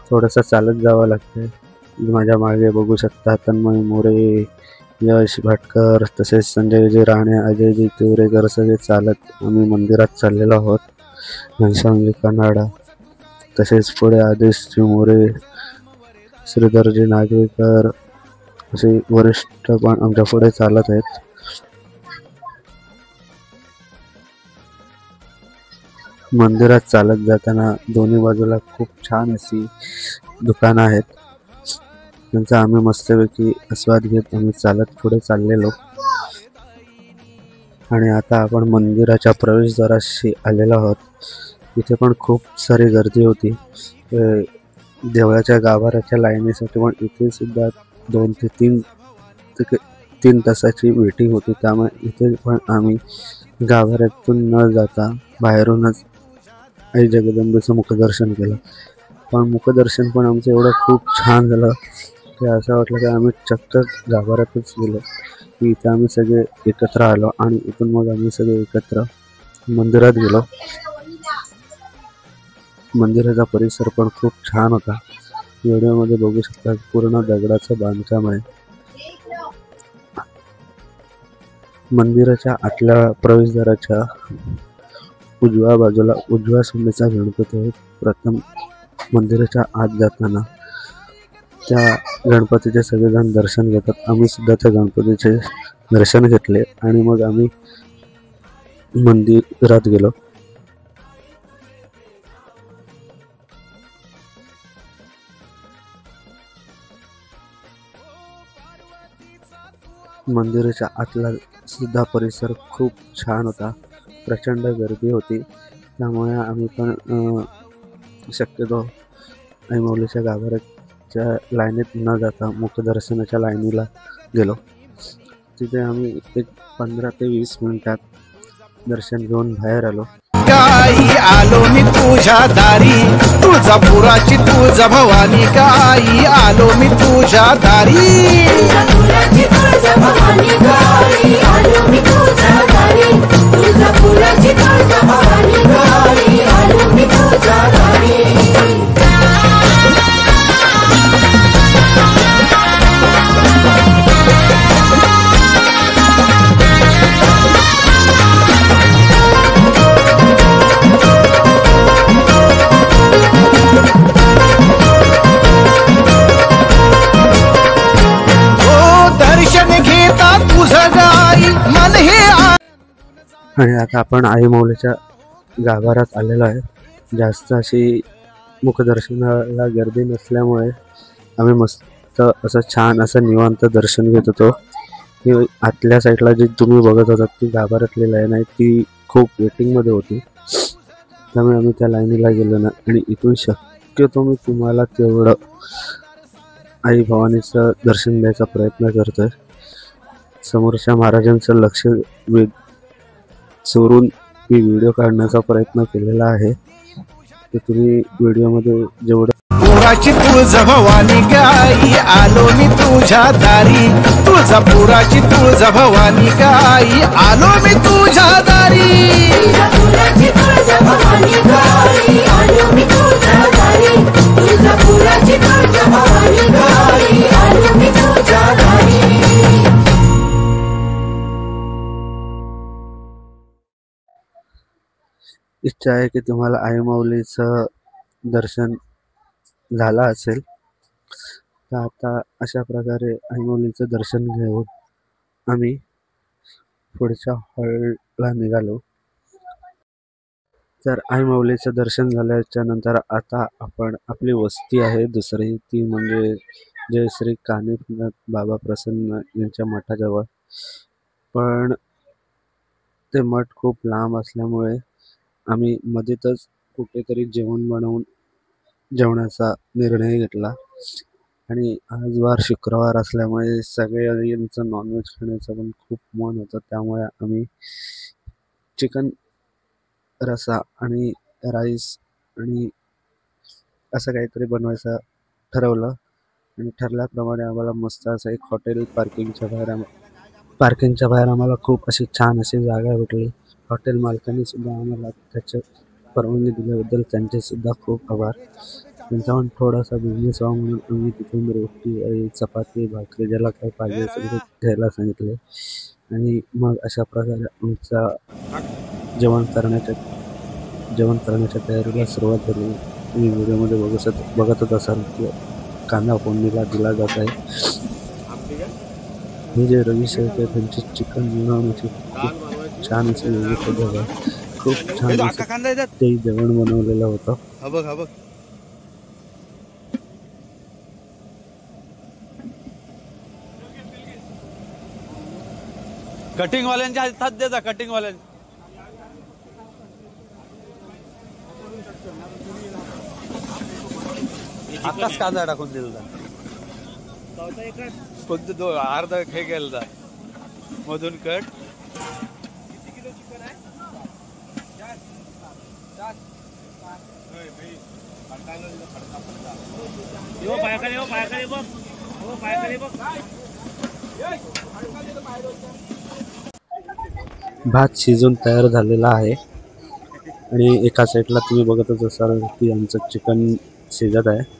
थोडंसं चालत जावं लागते. माझ्या मागे बघू शकता तन्मय मोरे, यश भाटकर, तसेच संजयजी राणे, अजयजी तिवरेकर सगळे चालत आम्ही मंदिरात चाललेलो आहोत. घनश्यामजी कनाडा, तसेच पुढे आदेशजी मोरे, श्रीधरजी नागवेकर असे वरिष्ठ पण आमच्या पुढे चालत आहेत. मंदिरात चालत जाताना दोन्ही बाजूला खूप छान अशी दुकानं आहेत. त्यांचा आम्ही मस्तपैकी आस्वाद घेत आम्ही चालत पुढे चाललेलो. आणि आता आपण मंदिराच्या प्रवेशद्वाराशी आलेलो आहोत. इथे पण खूप सारी गर्दी होती. देवळाच्या गाभाऱ्याच्या लाईनीसाठी पण इथे सुद्धा 2 ते 3 तासाची वेटिंग होती. त्यामुळे इथे पण आम्ही गाभाऱ्यातून न जाता बाहेरूनच आई जगदंबेचं मुखदर्शन केलं. पण मुखदर्शन पण आमचं एवढं खूप छान झालं की असं वाटलं की आम्ही चक्क गाभाऱ्यातच गेलो. की इथे आम्ही सगळे एकत्र आलो आणि इथून मग आम्ही सगळे एकत्र मंदिरात गेलो. मंदिराचा परिसर पण खूप छान होता. व्हिडिओमध्ये बघू शकता पूर्ण दगडाचं बांधकाम आहे. मंदिराच्या आतल्या प्रवेशद्वाराच्या उजव्या बाजूला उजव्या सोंडीचा गणपती आहे. प्रथम मंदिराच्या आत जाताना त्या गणपतीचे सगळेजण दर्शन घेतात. आम्ही सुद्धा त्या गणपतीचे दर्शन घेतले आणि मग आम्ही मंदिरात गेलो. मंदिराच्या आतला सुद्धा परिसर खूप छान होता. प्रचंड गर्दी होती. त्यामुळे आम्ही पण शक्यतो आई माऊलीच्या गाभाऱ्याच्या लाईनीत न जाता मुखदर्शनाच्या लाईनीला गेलो. तिथे आम्ही एक 15 ते 20 मिनिटात दर्शन घेऊन बाहेर आलो. गाई आलो मी तुझ्या दारी तुळजापुराची तुळजा भवानी गाई आलो मी तुझ्या दारी तुळजापुराची तुळजा भवानी गाई आलो मी तुझ्या दारी तुळजापुराची तुळजा भवानी गाई आलो मी तुझ्या दारी आणि आता आपण आई माऊलीच्या गाभाऱ्यात आलेलो आहे. जास्त अशी मुखदर्शनाला गर्दी नसल्यामुळे आम्ही मस्त असं छान असं निवांत दर्शन घेत होतो. ही आतल्या साईडला जी तुम्ही बघत होता ती गाभाऱ्यातली लाईन आहे ती खूप वेटिंगमध्ये होती. त्यामुळे आम्ही त्या लाईनीला गेलो ना आणि इथून शक्यतो मी तुम्हाला तेवढं आई भवानीचं दर्शन द्यायचा प्रयत्न करतोय. समोरच्या महाराजांचं लक्ष चोरून मी व्हिडिओ काढण्याचा प्रयत्न केलेला आहे. तर तुम्ही व्हिडिओमध्ये जेवढं पुराची तुळजा भवानी गाई आलो मी तुझ्या दारी तुळजापुराची तुळजा भवानी गाई आलो मी तुझ्या दारी तुळजापुराची तुळजा भवानी गाई आलो मी तुझ्या दारी तुळजापुराची तुळजा भवानी गाई आलो मी तुझ्या दारी इच्छा आहे की तुम्हाला आई माऊलीचं दर्शन झालं असेल. तर आता अशा प्रकारे आई माऊलीचं दर्शन घेऊन आम्ही पुढच्या हॉलला निघालो. तर आई माऊलीचं दर्शन झाल्याच्या नंतर आता आपण आपली वस्ती आहे दुसरी, ती म्हणजे जय श्री कानिफनाथ बाबा प्रसन्न यांच्या मठाजवळ. पण ते मठ खूप लांब असल्यामुळे आम्ही मध्येच कुठेतरी जेवण बनवून जेवणाचा निर्णय घेतला. आणि आज वार शुक्रवार असल्यामुळे सगळ्यांचं नॉनव्हेज खाण्याचं पण खूप मन होतं. त्यामुळे आम्ही चिकन रस्सा आणि राईस आणि असं काहीतरी बनवायचं ठरवलं. आणि ठरल्याप्रमाणे आम्हाला मस्त असं एक हॉटेल पार्किंगच्या बाहेर आम्हाला खूप अशी छान अशी जागा भेटली. हॉटेल मालकाने सुद्धा आम्हाला त्याच्या परवानगी दिल्याबद्दल त्यांचे सुद्धा खूप आभार. त्यांचा पण थोडासा बिझनेस व्हावा म्हणून आम्ही तिथून रोटी आणि चपाती भाकरी ज्याला काही पाहिजे असेल ते घ्यायला सांगितले. आणि मग अशा प्रकारे आमचा जेवण करण्याच्या तयारीला सुरुवात झाली. तुम्ही व्हिडिओमध्ये बघतच असाल की कांदा फोडणीला दिला जात आहे. हे जे रवी शेख आहे त्यांची चिकन बनवण्याची खूप छान अशी वेगळी पद्धत आहे. खूप छान असं ते जेवण बनवलेलं होतं. कटिंग वाल्यांच्या हातात द्यायचा, कटिंग वाल्यांच्या. आताच कांदा टाकून दिला कोणतं अर्धा हे केला मधून कट. भात शिजून तयार झालेला आहे आणि एका साईडला तुम्ही बघतच असाल की आमचं चिकन शिजत आहे.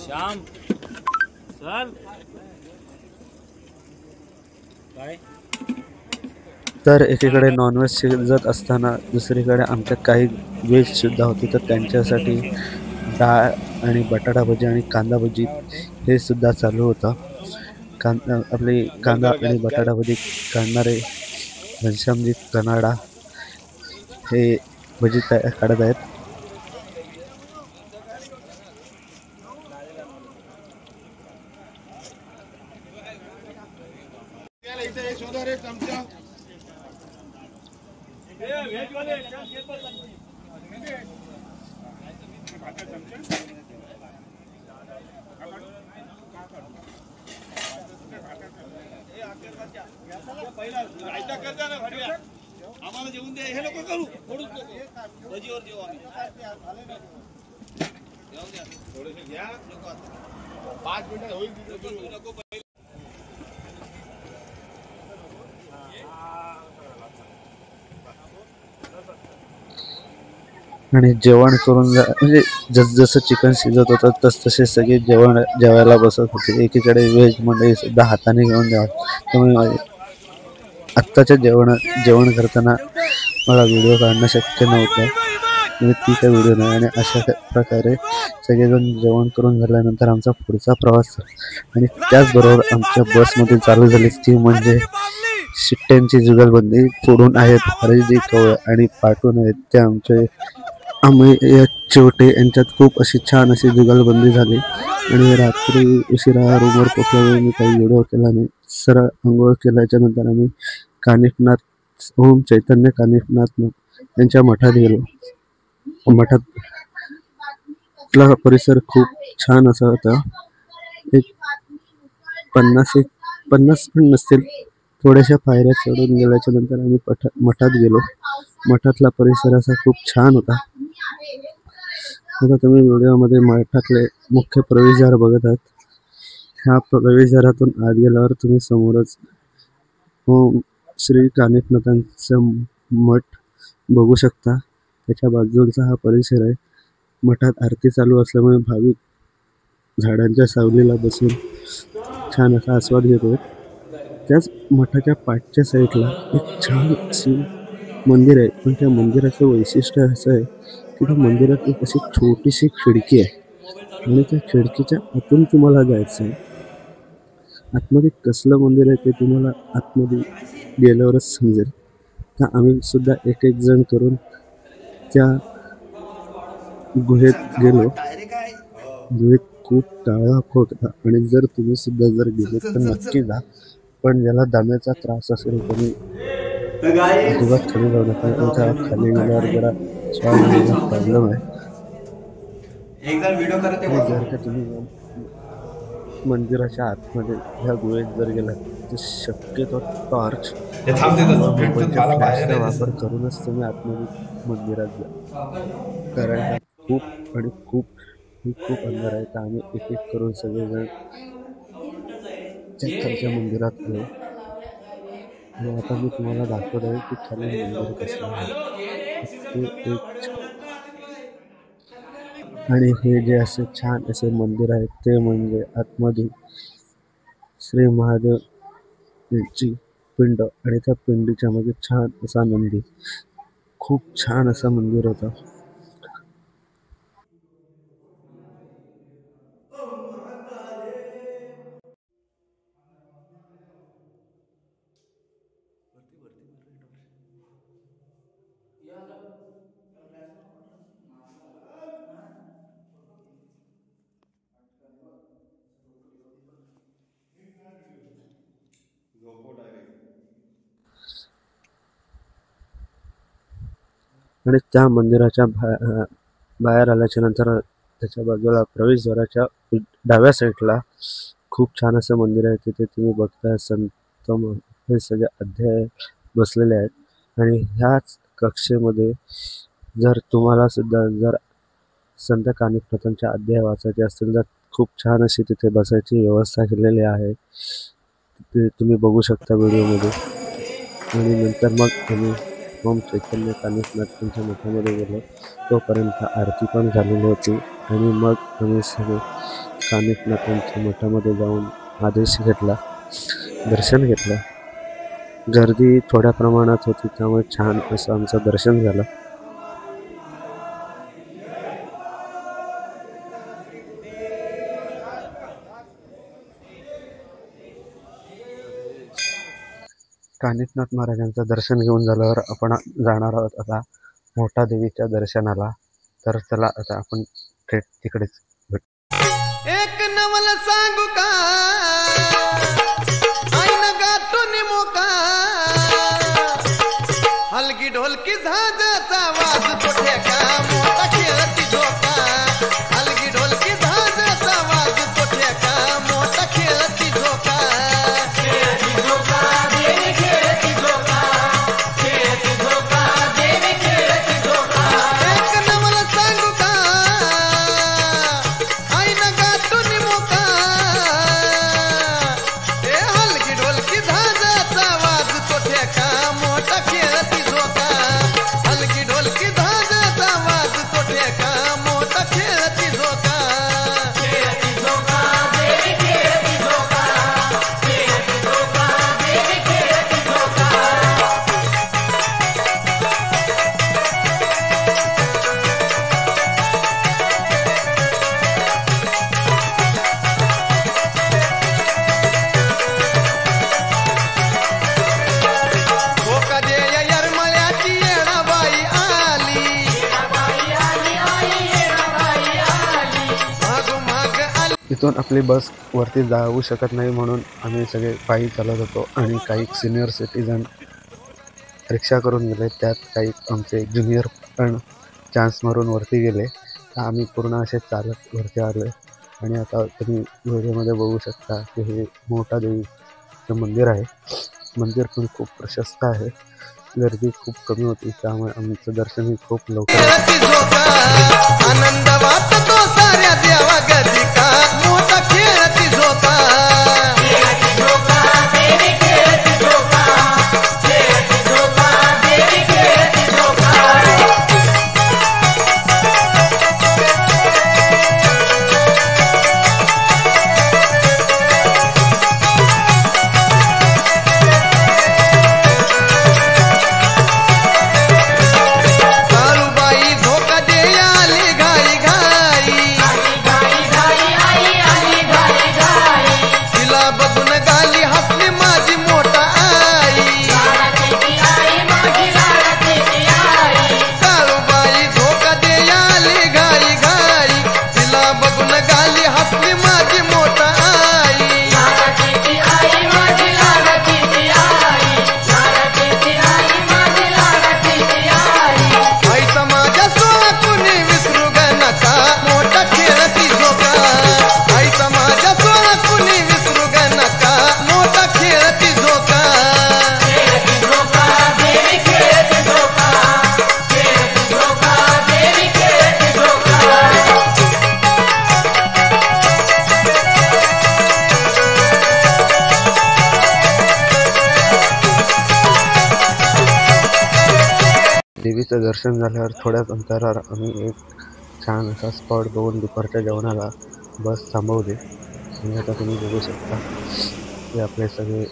श्याम चल काय. तर एकीकडे नॉनव्हेज शिजत असताना दुसरीकडे आमच्यात काही व्हेज सुद्धा होती. तर त्यांच्यासाठी डाळ आणि बटाटा भजी आणि कांदा भजी हे सुद्धा चालू होतं. आपली कांदा आणि बटाटा भजी काढणारे घनश्यामजी कनाडा हे भजी काढत आहेत. आम्हाला जेवून द्या, हे नको करू, थोडंच नको भजीवर जेवू आम्ही. जेवून द्या थोडंसं घ्या, नको आता 5 मिनिटं होईल नको. आणि जेवण करून म्हणजे जसं चिकन शिजत होतं तसे सगळे जेवायला बसत होते. एकीकडे व्हेज मंडळी सुद्धा हाताने घेऊन द्यावं. त्यामुळे आत्ताच्या जेवण करताना मला व्हिडिओ काढणं शक्य नव्हतं. म्हणजे ती काही व्हिडिओ नाही. आणि अशा प्रकारे सगळेजण जेवण करून झाल्यानंतर आमचा पुढचा प्रवास आणि त्याचबरोबर आमच्या बसमध्ये चालू झाली ती म्हणजे शिट्ट्यांची जुगलबंदी. पुढून आहेत हरीजी कवळे आणि पाठून आहेत ते आमचे आम्ही चिवटे यांच्यात खूप अशी छान अशी जुगलबंदी झाली. आणि रात्री उशिरा रूमवर पोचल्यामुळे मी काही व्हिडिओ केला नाही. सरळ आंघोळ केल्याच्या नंतर आम्ही कानिफनाथ ओम चैतन्य कानिफनाथ यांच्या मठात गेलो. मठातला परिसर खूप छान असा होता. एक 50 पण नसतील, थोड्याशा पायऱ्या चढून गेल्याच्या नंतर आम्ही मठात गेलो. मठातला परिसर असा खूप छान होता. आता तुम्ही व्हिडिओमध्ये मठातले मुख्य प्रवेशद्वार बघत आहात. ह्या प्रवेशद्वारातून आत गेल्यावर तुम्ही समोरच ओम श्री कानिफनाथांचं मठ बघू शकता. त्याच्या बाजूचा हा परिसर आहे. मठात आरती चालू असल्यामुळे भाविक झाडांच्या सावलीला बसून छान असा आस्वाद घेतो. त्याच मठाच्या पाठच्या साईडला एक छान अशी मंदिर आहे, पण त्या मंदिराचं वैशिष्ट्य असं आहे की त्या मंदिरात एक अशी छोटीशी खिडकी आहे आणि त्या खिडकीच्या आतून तुम्हाला जायचं आहे. आतमध्ये कसलं मंदिर आहे ते तुम्हाला आतमध्ये गेल्यावरच समजेल. तर आम्ही सुद्धा एक एक जण करून त्या गुहेत गेलो. गुहेत खूप काळा होता आणि जर तुम्ही सुद्धा जर गेले तर नक्की जा. पण ज्याला दम्याचा त्रास असेल त्यांनी अजिबात खाली जाऊ नका. त्या खाली गेल्यावर जरा श्वास घ्यायला प्रॉब्लेम आहे. जर का तुम्ही मंदिराच्या आतमध्ये ह्या गुहेत जर गेलात तर शक्यतो टॉर्च फ्लॅशचा वापर करूनच तुम्ही आतमध्ये मंदिरात जा, कारण हा खूप आणि खूप अंधार आहे. तर आम्ही एक एक करून सगळेजण खालच्या मंदिरात आलो आणि आता मी तुम्हाला दाखवत आहे की खाली मंदिर कसं आहे. आणि हे जे असे छान असे मंदिर आहे ते म्हणजे आतमध्ये श्री महादेव यांची पिंड आणि त्या पिंडीच्या मागे छान असा नंदी. खूप छान असं मंदिर होतं. आणि त्या मंदिराच्या बाहेर आल्याच्या नंतर त्याच्या बाजूला प्रवेशद्वाराच्या डाव्या साईडला खूप छान असं मंदिर आहे. तिथे तुम्ही बघताय संत हे सगळे अध्याय बसलेले आहेत आणि ह्याच कक्षेमध्ये जर तुम्हाला सुद्धा जर संत कानिफनाथांच्या अध्याय वाचायचे असतील तर खूप छान अशी तिथे बसायची व्यवस्था केलेली आहे. ते तुम्ही बघू शकता व्हिडिओमध्ये. आणि नंतर मग आम्ही ओम चैतन्य कानिफनाथांच्या मठामध्ये गेलो. तोपर्यंत आरती पण झालेली होती आणि मग आम्ही सगळे कानिफनाथांच्या मठामध्ये जाऊन आदेश घेतला, दर्शन घेतलं. गर्दी थोड्या प्रमाणात होती त्यामुळे छान असं आमचं दर्शन झालं. कानिफनाथ महाराजांचं दर्शन घेऊन झाल्यावर आपण जाणार आहोत आता मोठा देवीच्या दर्शनाला. तर चला आता आपण थेट तिकडेच भेटू. एक नवल सांगू का आईन गातो निमोका हलकी ढोलकी झाजाचा वाज तो ठेका मोठा खेळती झोका हलकी ढोलकी झाजाचा वाज तो ठेका मोठा खेळती झोका इथून आपली बस वरती जाऊ शकत नाही म्हणून आम्ही सगळे पायी चालत होतो आणि काही सिनियर सिटीजन रिक्षा करून गेले. त्यात काही आमचे ज्युनियर पण चान्स मारून वरती गेले. तर आम्ही पूर्ण असे चालत वरती आलो आहे आणि आता तुम्ही व्हिडिओमध्ये बघू शकता की हे मोठा देवीचं मंदिर आहे. मंदिर पण खूप प्रशस्त आहे. गर्दी खूप कमी होती त्यामुळे आमचं दर्शनही खूप लवकर आनंद वाटतो साऱ्या देवा गर्दी का मोठा खेळती झोका देवीचं दर्शन झाल्यावर थोड्याच अंतरावर आम्ही एक छान असा स्पॉट बघून दुपारच्या जेवणाला बस थांबवली. आणि आता तुम्ही बघू शकता की आपले सगळे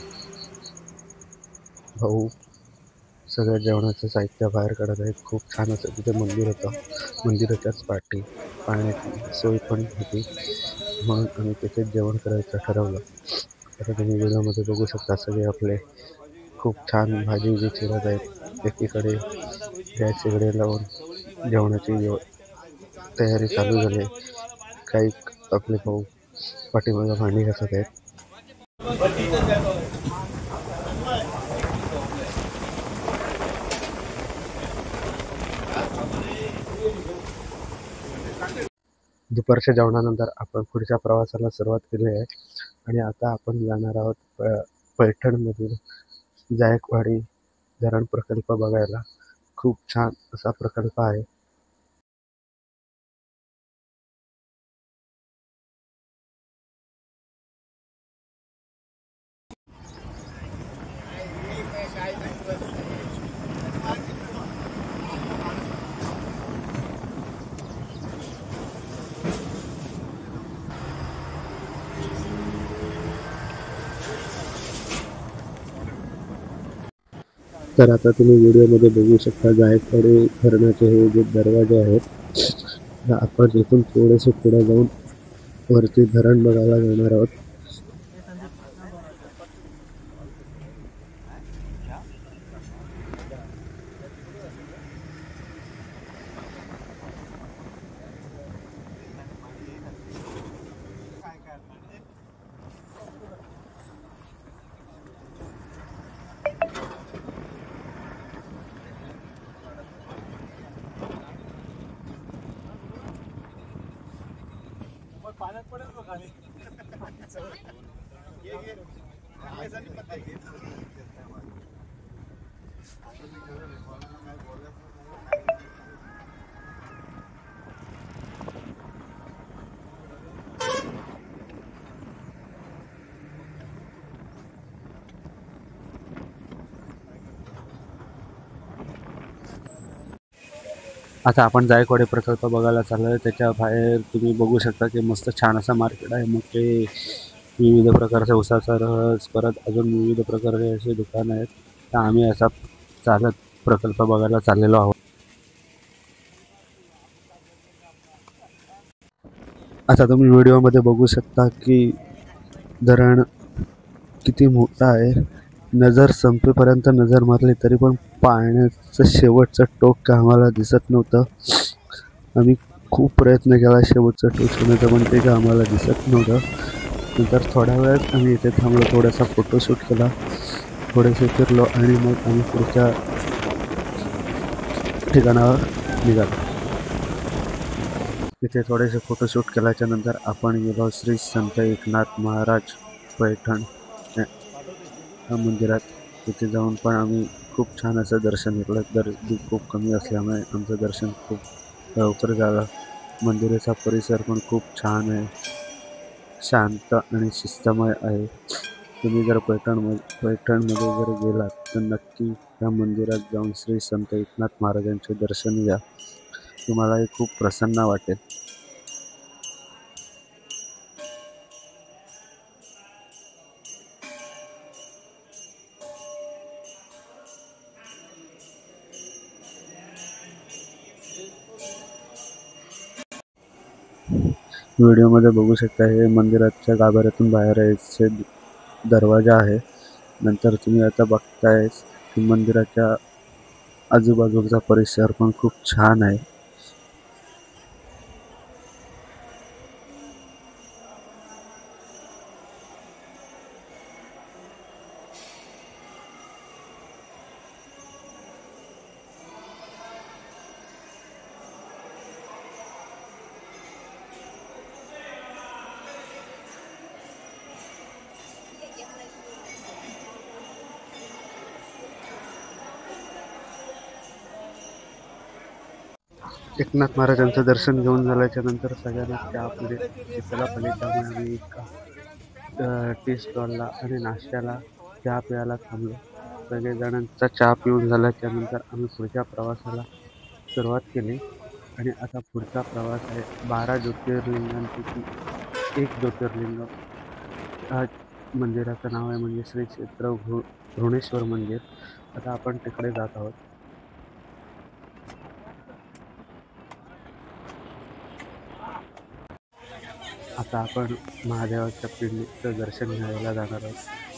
भाऊ सगळं जेवणाचं साहित्य बाहेर काढत आहेत. खूप छान असं तिथे मंदिर होतं. मंदिराच्याच पाठी पाण्याची सोय पण होती, म्हणून आम्ही तिथेच जेवण करायचं ठरवलं. आता तुम्ही व्हिडिओमध्ये बघू शकता सगळे आपले खूप छान भाजी जी चिरत आहेत. एकीकडे गॅस इकडे लावून जेवणाची तयारी चालू झाली. काही आपले भाऊ पाठीमागे भांडी घासत आहेत. दुपारच्या जेवणानंतर आपण पुढच्या प्रवासाला सुरुवात केली आहे आणि आता आपण जाणार आहोत पैठणमधील जायकवाडी धरण प्रकल्प बघायला. खूप छान असा प्रकल्प आहे. तर आता तुम्ही व्हिडिओमध्ये बघू शकता जायकवाडी धरणाचे हे जे दरवाजे आहेत. आपण इथून थोडेसे पुढे जाऊन वरती धरण बघायला जाणार आहोत. आता आपण जायकवाडी प्रकल्प बघायला चाललो आहे. त्याच्या बाहेर तुम्ही बघू शकता की मस्त छान असा मार्केट आहे. मग ते विविध प्रकारच्या उसाचा रस, परत अजून विविध प्रकारचे असे दुकान आहेत. तर आम्ही असा चालत प्रकल्प बघायला चाललेलो आहोत. आता तुम्ही व्हिडिओमध्ये बघू शकता की धरण किती मोठं आहे. नजर संपेपर्यंत नजर मारली तरी पण पाण्याचं शेवटचं टोक आम्हाला दिसत नव्हतं. आम्ही खूप प्रयत्न केला शेवटचं टोक शोधण्याचा, पण ते काय आम्हाला दिसत नव्हतं. नंतर थोड्या वेळात आम्ही इथे थांबलो, थोडासा फोटोशूट केला, थोडेसे फिरलो आणि मग आम्ही पुढच्या ठिकाणावर निघालो. इथे थोडेसे फोटोशूट केल्याच्या नंतर आपण गेलो श्री संत एकनाथ महाराज पैठण या मंदिरात. तिथे जाऊन पण आम्ही खूप छान असं दर्शन घेतलं. गर्दी खूप कमी असल्यामुळे आमचं दर्शन खूप लवकर झालं. मंदिराचा परिसर पण खूप छान आहे, शांत आणि शिस्तमय आहे. तुम्ही जर पैठणमध्ये जर गेलात तर नक्की या मंदिरात जाऊन श्री संत एकनाथ महाराजांचे दर्शन घ्या. तुम्हालाही खूप प्रसन्न वाटेल. व्हिडिओमध्ये बघू शकता हे मंदिराच्या गाभाऱ्यातून बाहेर यायचे दरवाजा आहे. नंतर तुम्ही आता बघताय की मंदिराच्या आजूबाजूचा परिसर पण खूप छान आहे. एकनाथ महाराजांचं दर्शन घेऊन झाल्याच्या नंतर सगळ्यांना चहा पिले चिखला पडली. त्यामुळे आम्ही एका टी स्टॉलला आणि नाश्त्याला चहा प्यायला थांबलो. सगळेजणांचा चहा पिऊन झाला त्यानंतर आम्ही पुढच्या प्रवासाला सुरुवात केली आणि आता पुढचा प्रवास आहे 12 ज्योतिर्लिंगांपैकी एक ज्योतिर्लिंग मंदिराचं नाव आहे म्हणजे श्री क्षेत्र घृणेश्वर मंदिर. आता आपण तिकडे जात आहोत. आता आपण महादेवाच्या पिंडीचं दर्शन घ्यायला जाणार आहोत.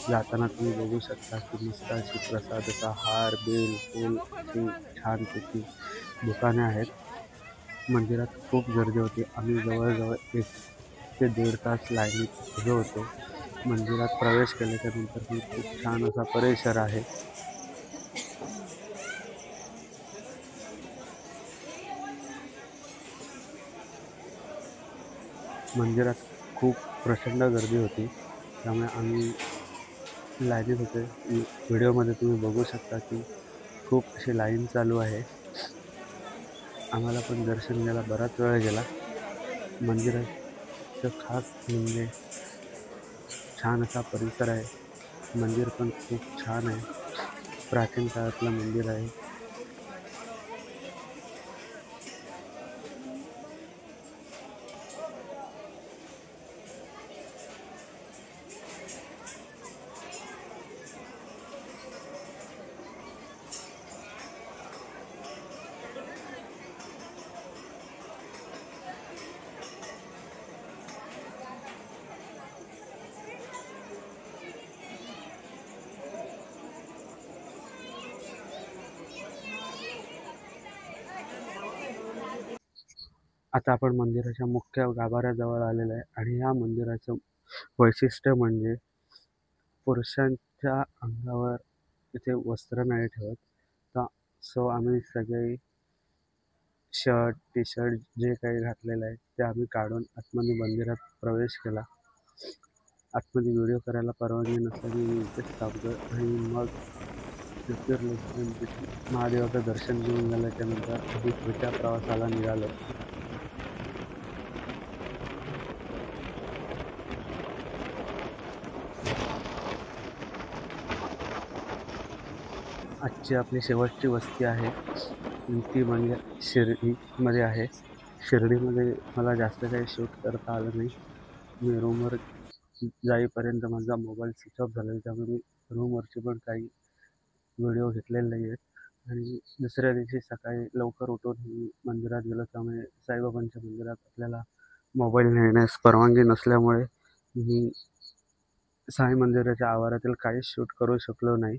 जाताना तुम्ही बघू शकता की मस्त अशी प्रसादाचा हार, बेल, फूल अशी छानपैकी दुकाने आहेत. मंदिरात खूप गर्दी होती. आम्ही जवळजवळ 1 ते 1.5 तास लाईनीत उभे होतो. मंदिरात प्रवेश केल्याच्यानंतर खूप छान असा परिसर आहे. मंदिरात खूप प्रचंड गर्दी होती त्यामुळे आम्ही लाईनीत होते. व्हिडिओमध्ये तुम्ही बघू शकता की खूप अशी लाईन चालू आहे. आम्हाला पण दर्शन घ्यायला बराच वेळ गेला. मंदिराचं खास म्हणजे छान असा परिसर आहे. मंदिर पण खूप छान आहे. प्राचीन काळातलं मंदिर आहे. आता आपण मंदिराच्या मुख्य गाभाऱ्याजवळ आलेलो आहे आणि या मंदिराचं वैशिष्ट्य म्हणजे पुरुषांच्या अंगावर इथे वस्त्र नाही ठेवत. सो आम्ही सगळे शर्ट, टी-शर्ट जे काही घातलेलं आहे ते आम्ही काढून आतमध्ये मंदिरात प्रवेश केला. आतमध्ये व्हिडिओ करायला परवानगी नसल्याने मी इथेच थांबतो आणि मग ज्योतिर्लिंगांपैकी महादेवाचं दर्शन घेऊन झाल्याच्यानंतर आम्ही पुढच्या प्रवासाला निघालो. आजची आपली शेवटची वस्ती आहे ती म्हणजे शिर्डीमध्ये आहे. शिर्डीमध्ये मला जास्त काही शूट करता आलं नाही. मी रूमवर जाईपर्यंत माझा मोबाईल स्विच ऑफ झालेला त्यामुळे मी रूमवरचे पण काही व्हिडिओ घेतलेले नाही आहेत. आणि दुसऱ्या दिवशी सकाळी लवकर उठून मी मंदिरात गेलो त्यामुळे साईबाबांच्या मंदिरात आपल्याला मोबाईल नेण्यास परवानगी नसल्यामुळे मी साई मंदिराच्या आवारातील काहीच शूट करू शकलो नाही.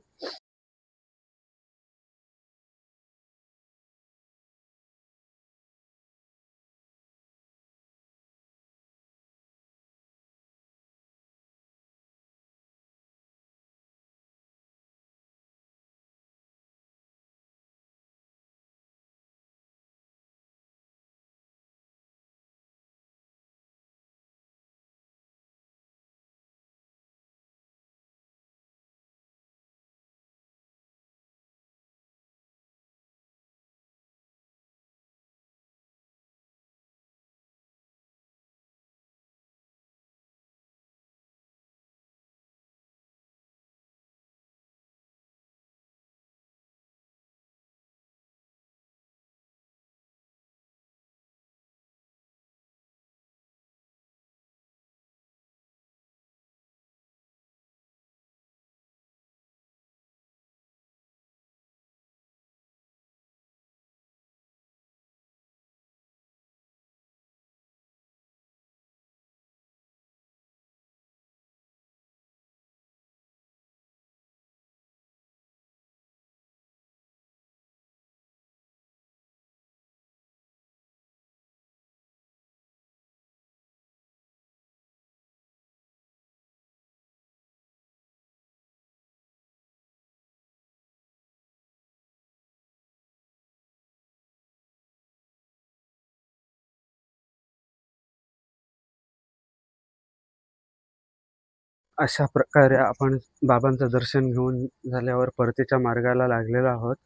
अशा प्रकारे आपण बाबांचं दर्शन घेऊन झाल्यावर परतीच्या मार्गाला लागलेलो आहोत.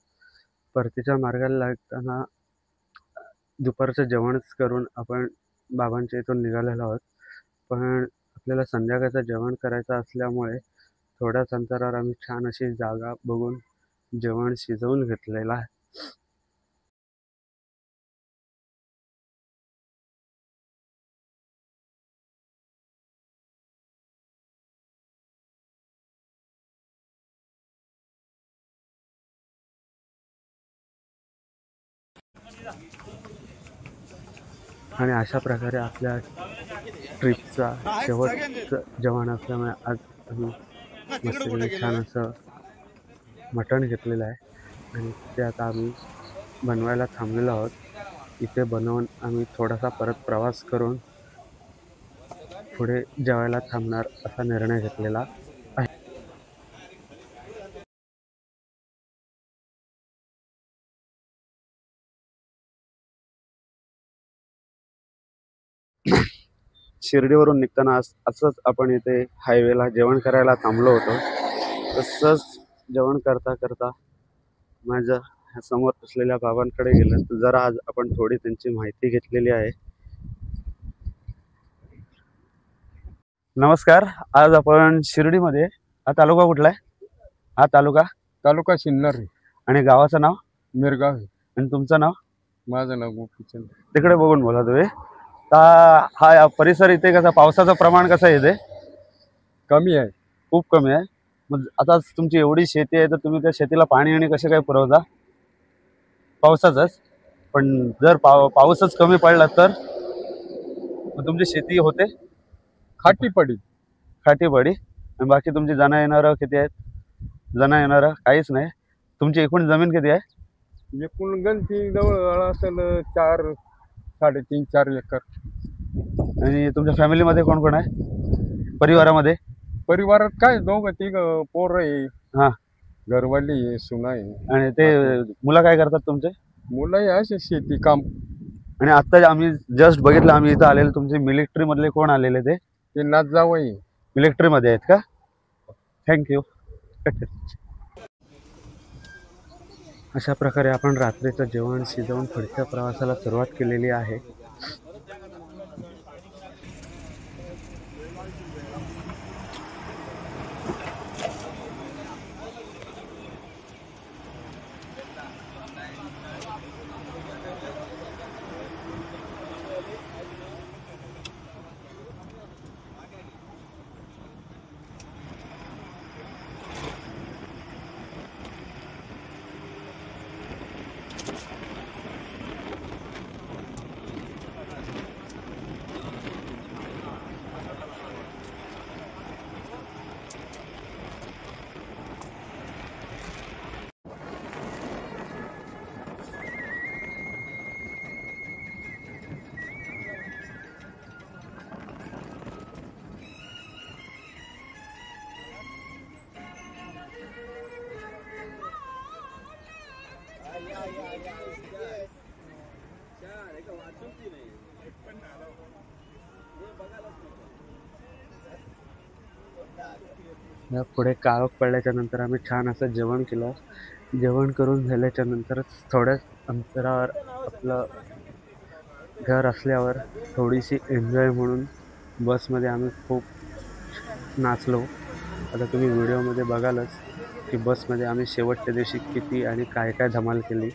परतीच्या मार्गाला लागताना दुपारचं जेवणच करून आपण बाबांच्या इथून निघालेलो आहोत. पण आपल्याला संध्याकाळचं जेवण करायचं असल्यामुळे थोड्याच अंतरावर आम्ही छान अशी जागा बघून जेवण शिजवून घेतलेलं आहे. आणि अशा प्रकारे आपल्या ट्रिपचा शेवटचं जेवण असल्यामुळे आज आम्ही मस्त छान असं मटण घेतलेलं आहे आणि ते आता आम्ही बनवायला थांबलेलो आहोत. इथे बनवून आम्ही थोडासा परत प्रवास करून पुढे जेवायला थांबणार असा निर्णय घेतलेला आहे. शिर्डीवरून निघताना असंच आपण इथे हायवेला जेवण करायला थांबलो होतो. तसंच जेवण करता करता माझ्या समोर असलेल्या बाबांकडे गेलं तर जरा आज आपण थोडी त्यांची माहिती घेतलेली आहे. नमस्कार. आज आपण शिर्डीमध्ये, हा तालुका कुठला आहे? हा तालुका सिन्नर आणि गावाचं नाव मिरगाव. आणि तुमचं नाव? माझं नाव गोपीचंद. तिकडे बघून बोला तुम्ही. हा परिसर इथे कसा, पावसाचं प्रमाण कसं आहे इथे? कमी आहे, खूप कमी आहे. मग आता तुमची एवढी शेती आहे तर तुम्ही त्या शेतीला पाणी आणि कसे काय पुरवता? पावसाचंच. पण जर पाऊसच कमी पडला तर मग तुमची शेती होते खाटी पडी. आणि बाकी तुमची जाणं येणारं किती आहेत? जाणं येणारं काहीच नाही. तुमची एकूण जमीन किती आहे? एकूण गणती जवळ असेल 4, 3.5, 4 एकर. आणि तुमच्या फॅमिलीमध्ये कोण कोण आहे? परिवारात काय 2-3 पोरं आहे. हा, घरवाली आहे, सुना आहे. आणि ते मुलं काय करतात तुमचे? मुलं असे शेती काम. आणि आता आम्ही जस्ट बघितलं, आम्ही इथं आलेले, तुमचे मिलिटरी मधले कोण आलेले? ते नाच जावई मिलिटरी मध्ये आहेत का? थँक्यू. अशा प्रकारे आपण रात्रीचं जेवण शिजवून पुढच्या प्रवासाला सुरुवात केलेली आहे. पुढे काळोख पडल्याच्या नंतर आम्ही छान असं जेवण केलं. जेवण करून झाल्याच्या नंतरच थोड्या अंतरावर आपलं घर असल्यावर थोडीशी एन्जॉय म्हणून बसमध्ये आम्ही खूप नाचलो. आता तुम्ही व्हिडिओमध्ये बघालच की बसमध्ये आम्ही शेवटच्या दिवशी किती आणि काय काय धमाल केली.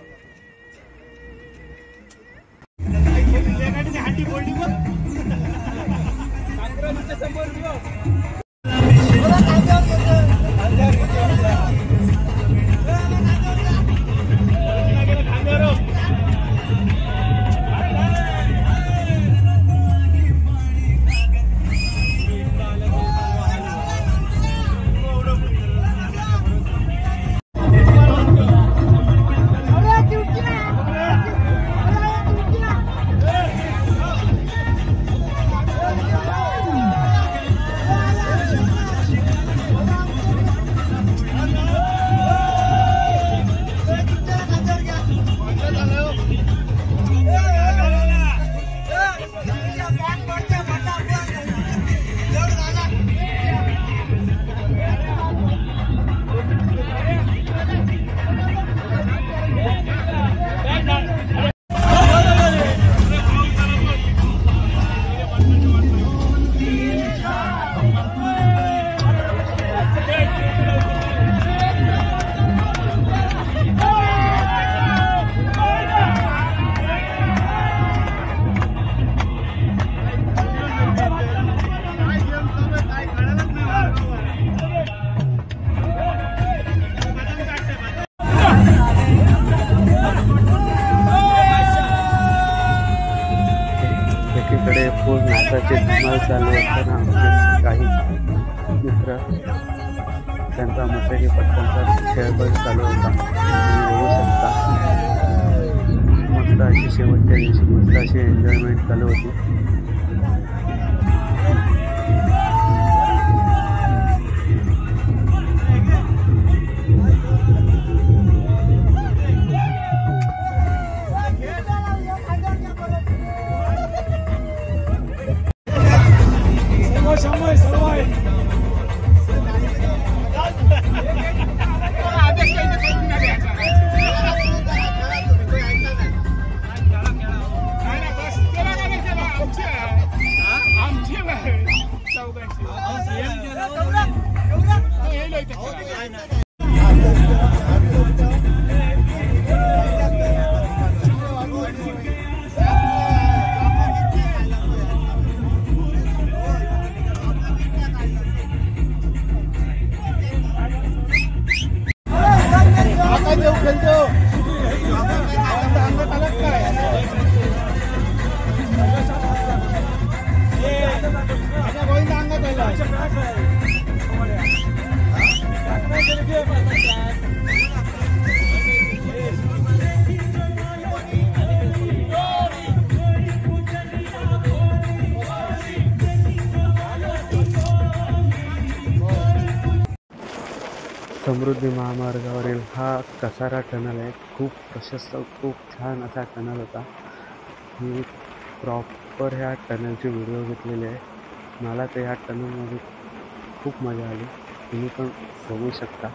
चालू असताना आमचे काही मित्र त्यांचा मशाली पट्ट्यांचा खेळ पण चालू होता. तुम्ही बघू शकता मस्त अशी शेवटच्या दिवशी मस्त अशी एन्जॉयमेंट चालू होती. समृद्धी महामार्गावरील हा कसारा टनल आहे. खूप प्रशस्त, खूप छान असा टनल होता. मी प्रॉपर ह्या टनलची व्हिडिओ घेतलेली आहे. मला तर ह्या टनलमध्ये खूप मजा आली. तुम्ही पण बघू शकता.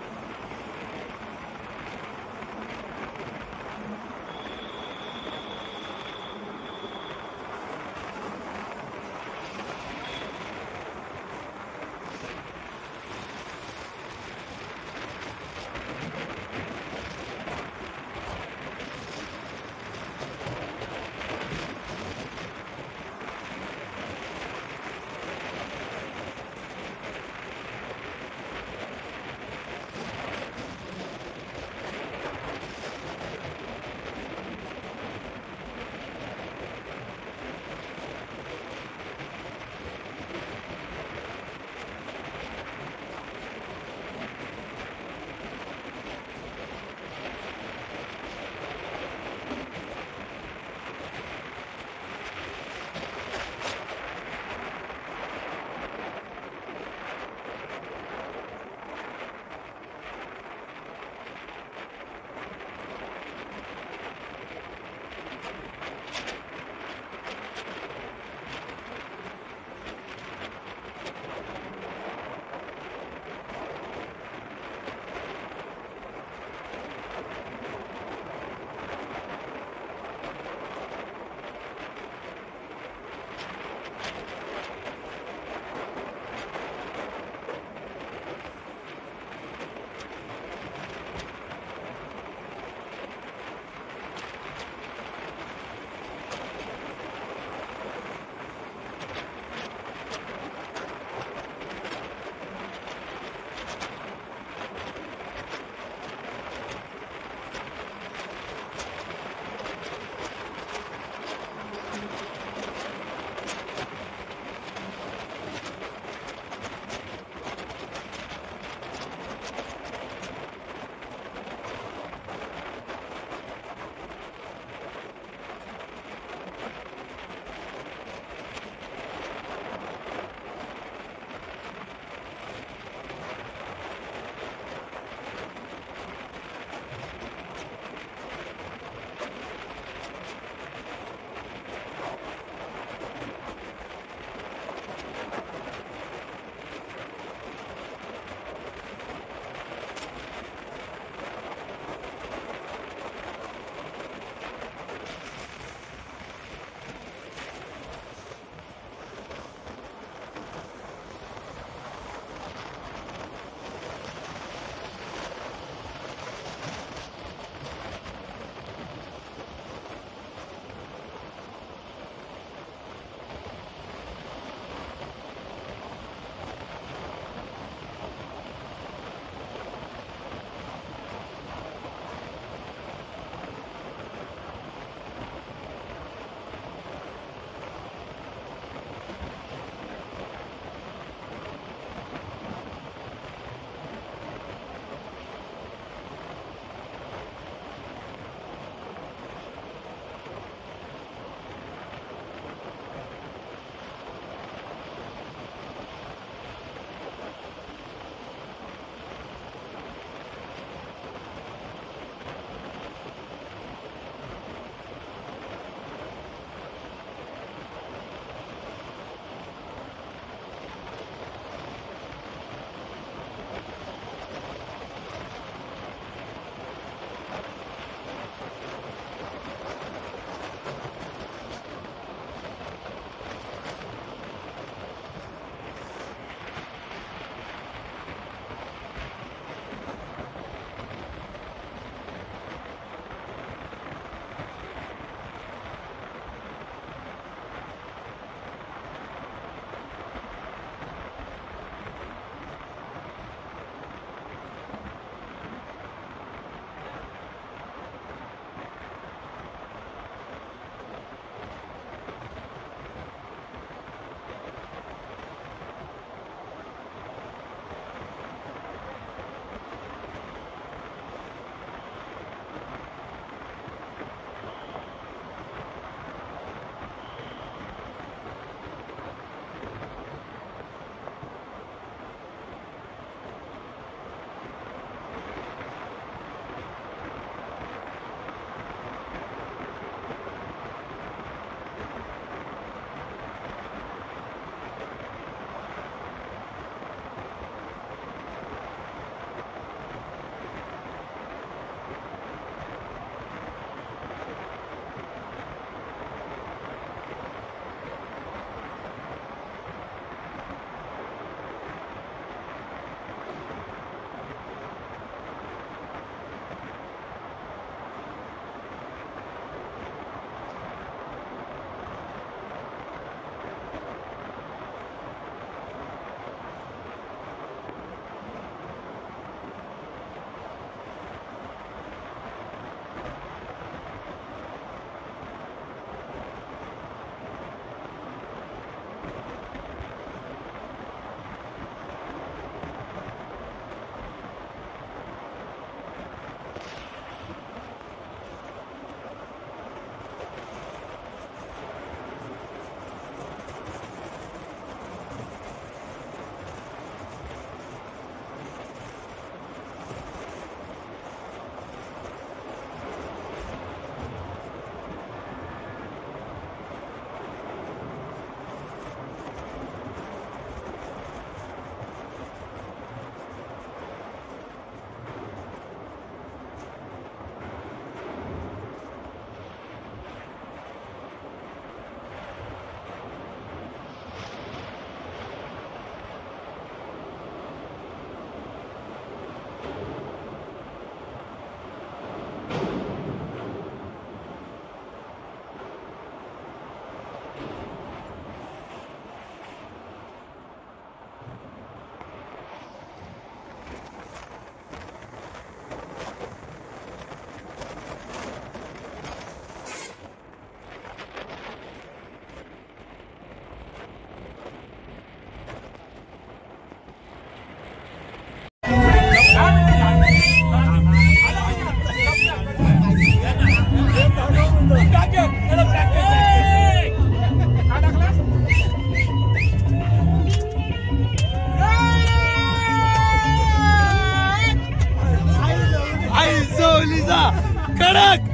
कडक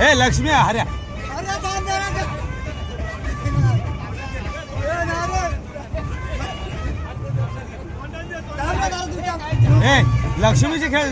हे लक्ष्मी हऱ्या ए लक्ष्मीचे खेळ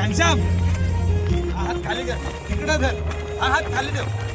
घनश्याम हात खाली कर इकडे धर हात खाली ठेव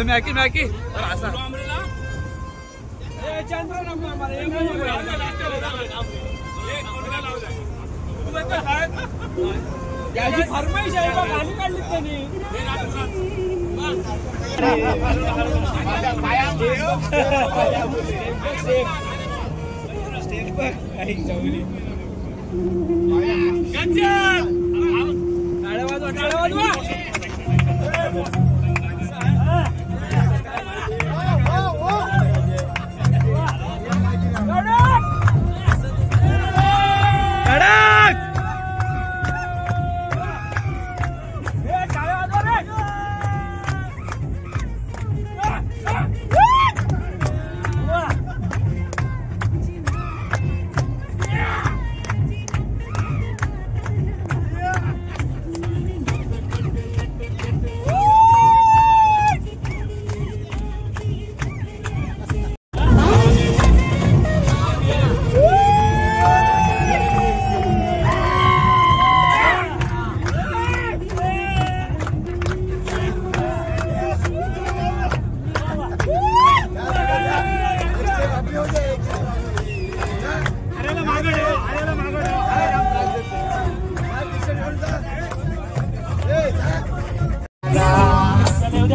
मॅकी मॅकी असा याची फरमाईश आहे का गाणी काढली त्यांनी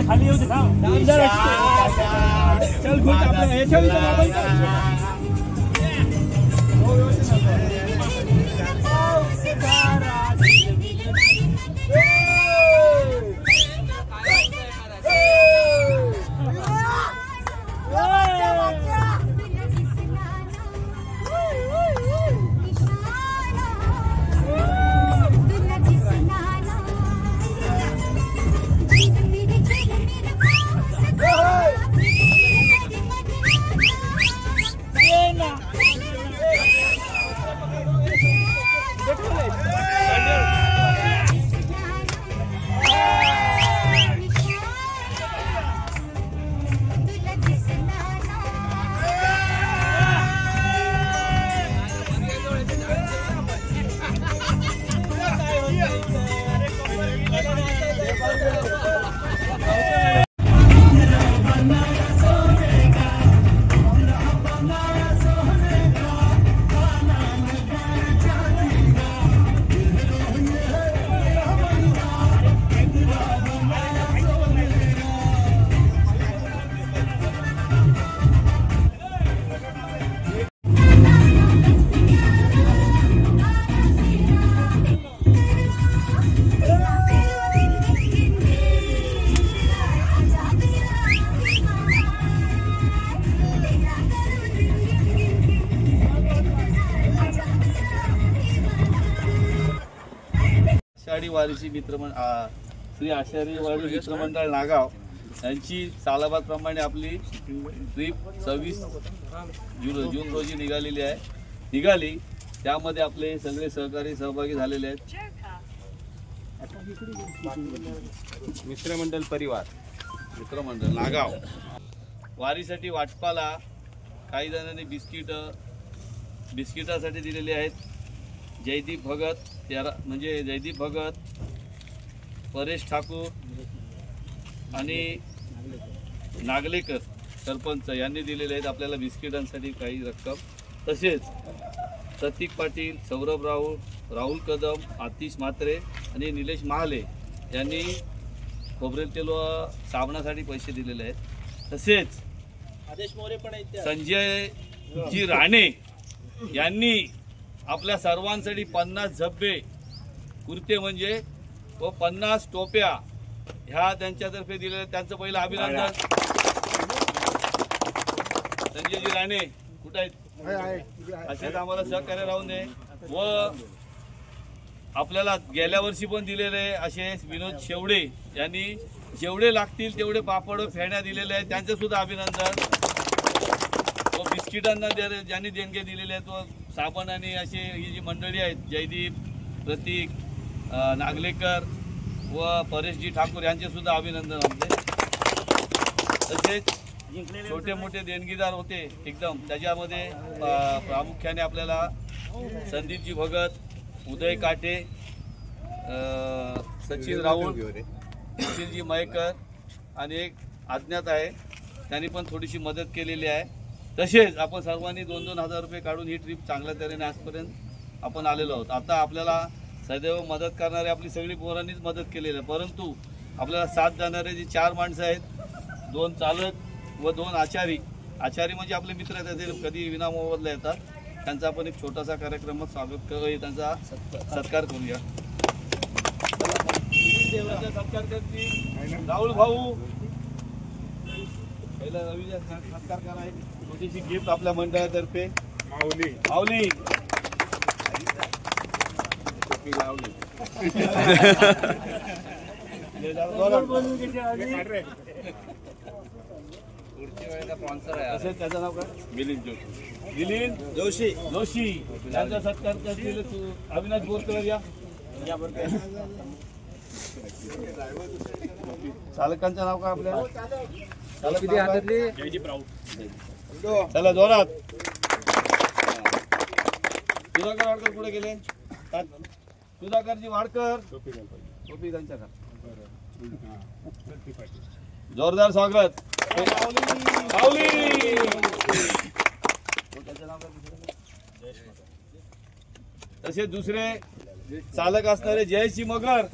खाली येऊ दे चल घुस आपल्या हे ठेव इथं मोबाईल आषाढी वारीची श्री आषाढी वारी मित्रमंडळ नागाव यांची सालाबादप्रमाणे आपली ट्रिप 26 जून रोजी निघाली त्यामध्ये आपले सगळे सहकारी सहभागी झालेले आहेत. मित्रमंडळ नागाव वारीसाठी वाटपाला काही जणांनी बिस्किटासाठी दिलेले आहेत. जयदीप भगत, परेश ठाकूर आणि नागलेकर सरपंच यांनी दिलेले आहेत आपल्याला बिस्किटांसाठी काही रक्कम. तसेच प्रतीक पाटील, सौरभ राहुल कदम, आतिश म्हात्रे आणि निलेश महाले यांनी खोबरेल तेल व साबणासाठी पैसे दिलेले आहेत. तसेच संजयजी राणे यांनी आपल्या सर्वांसाठी 50 झब्बे कुर्ते म्हणजे व 50 टोप्या ह्या त्यांच्यातर्फे दिलेल्या. त्यांचं पहिलं अभिनंदन. संजयजी राणे कुठे आहेत? असेच आम्हाला सहकार्य राहून दे. व आपल्याला गेल्या वर्षी पण दिलेले असे विनोद शेवडे यांनी जेवढे लागतील तेवढे पापड व फेण्या दिलेले आहेत, त्यांचं सुद्धा अभिनंदन. व बिस्किटांना ज्यांनी देणगे दिलेले आहेत व साबण आणि असे ही जी मंडळी आहेत जयदीप, प्रतीक, नागलेकर व परेशजी ठाकूर यांचे सुद्धा अभिनंदन आमचे. तसेच छोटे मोठे देणगीदार होते एकदम, त्याच्यामध्ये प्रामुख्याने आपल्याला संदीपजी भगत, उदय काटे, सचिन राऊळ, सुशीलजी मयेकर आणि एक अज्ञात आहे त्यांनी पण थोडीशी मदत केलेली आहे. तसेच आपण सर्वांनी 2-2 हजार रुपये काढून ही ट्रिप चांगल्या तऱ्हेने आजपर्यंत आपण आलेलो आहोत. आता आपल्याला सदैव मदत करणारे आपली सगळी पोरांनीच मदत केलेली आहे, परंतु आपल्याला साथ देणारे जी 4 माणसं आहेत, 2 चालक व 2 आचारी म्हणजे आपले मित्र आहेत, ते कधी विनामोबदला येतात. त्यांचा आपण एक छोटासा कार्यक्रमात स्वागत करूया, त्यांचा सत्कार करूया. सत्कार करतील राहुल भाऊ. पहिला रवीचा सत्कार करा. एक छोटीशी गिफ्ट आपल्या मंडळातर्फे माऊली त्याचं नाव काय? मिलिंद जोशी. त्यांचा सत्कार करतील अविनाश बोरकर. या चालकांचं नाव काय आपल्या? चला जोरात. सुधाकर वाडकर पुढे गेले. सुधाकरजी वाडकर टोपी त्यांच्या का? जोरदार स्वागत. तसे दुसरे चालक असणारे जयश्री मगर.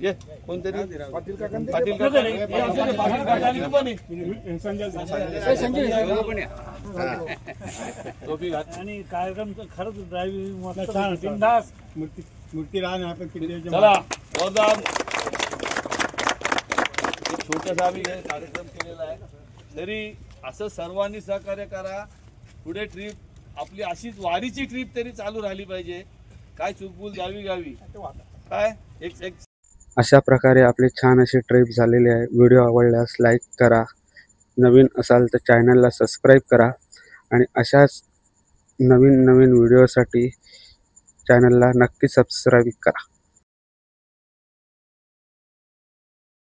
ये कोणतरी पाटील टोपी घात. आणि कार्यक्रम खरंच ड्रायव्हिंग बिनधास्त मूर्ती राहणार. चला जोरदार. एक छोटासा आम्ही कार्यक्रम केलेला आहे, तरी असं सर्वांनी सहकार्य करा. पुढे ट्रिप आपली अशीच वारीची ट्रिप तरी चालू राहिली पाहिजे. काय चुकबुल गावी काय एक अशा प्रकारे आपले छान अशी ट्रिप झालेली आहे. व्हिडिओ आवडल्यास लाईक करा, नवीन असाल तर चॅनलला सबस्क्राईब करा आणि अशाच नवीन व्हिडिओसाठी चॅनलला नक्की सबस्क्राईब करा.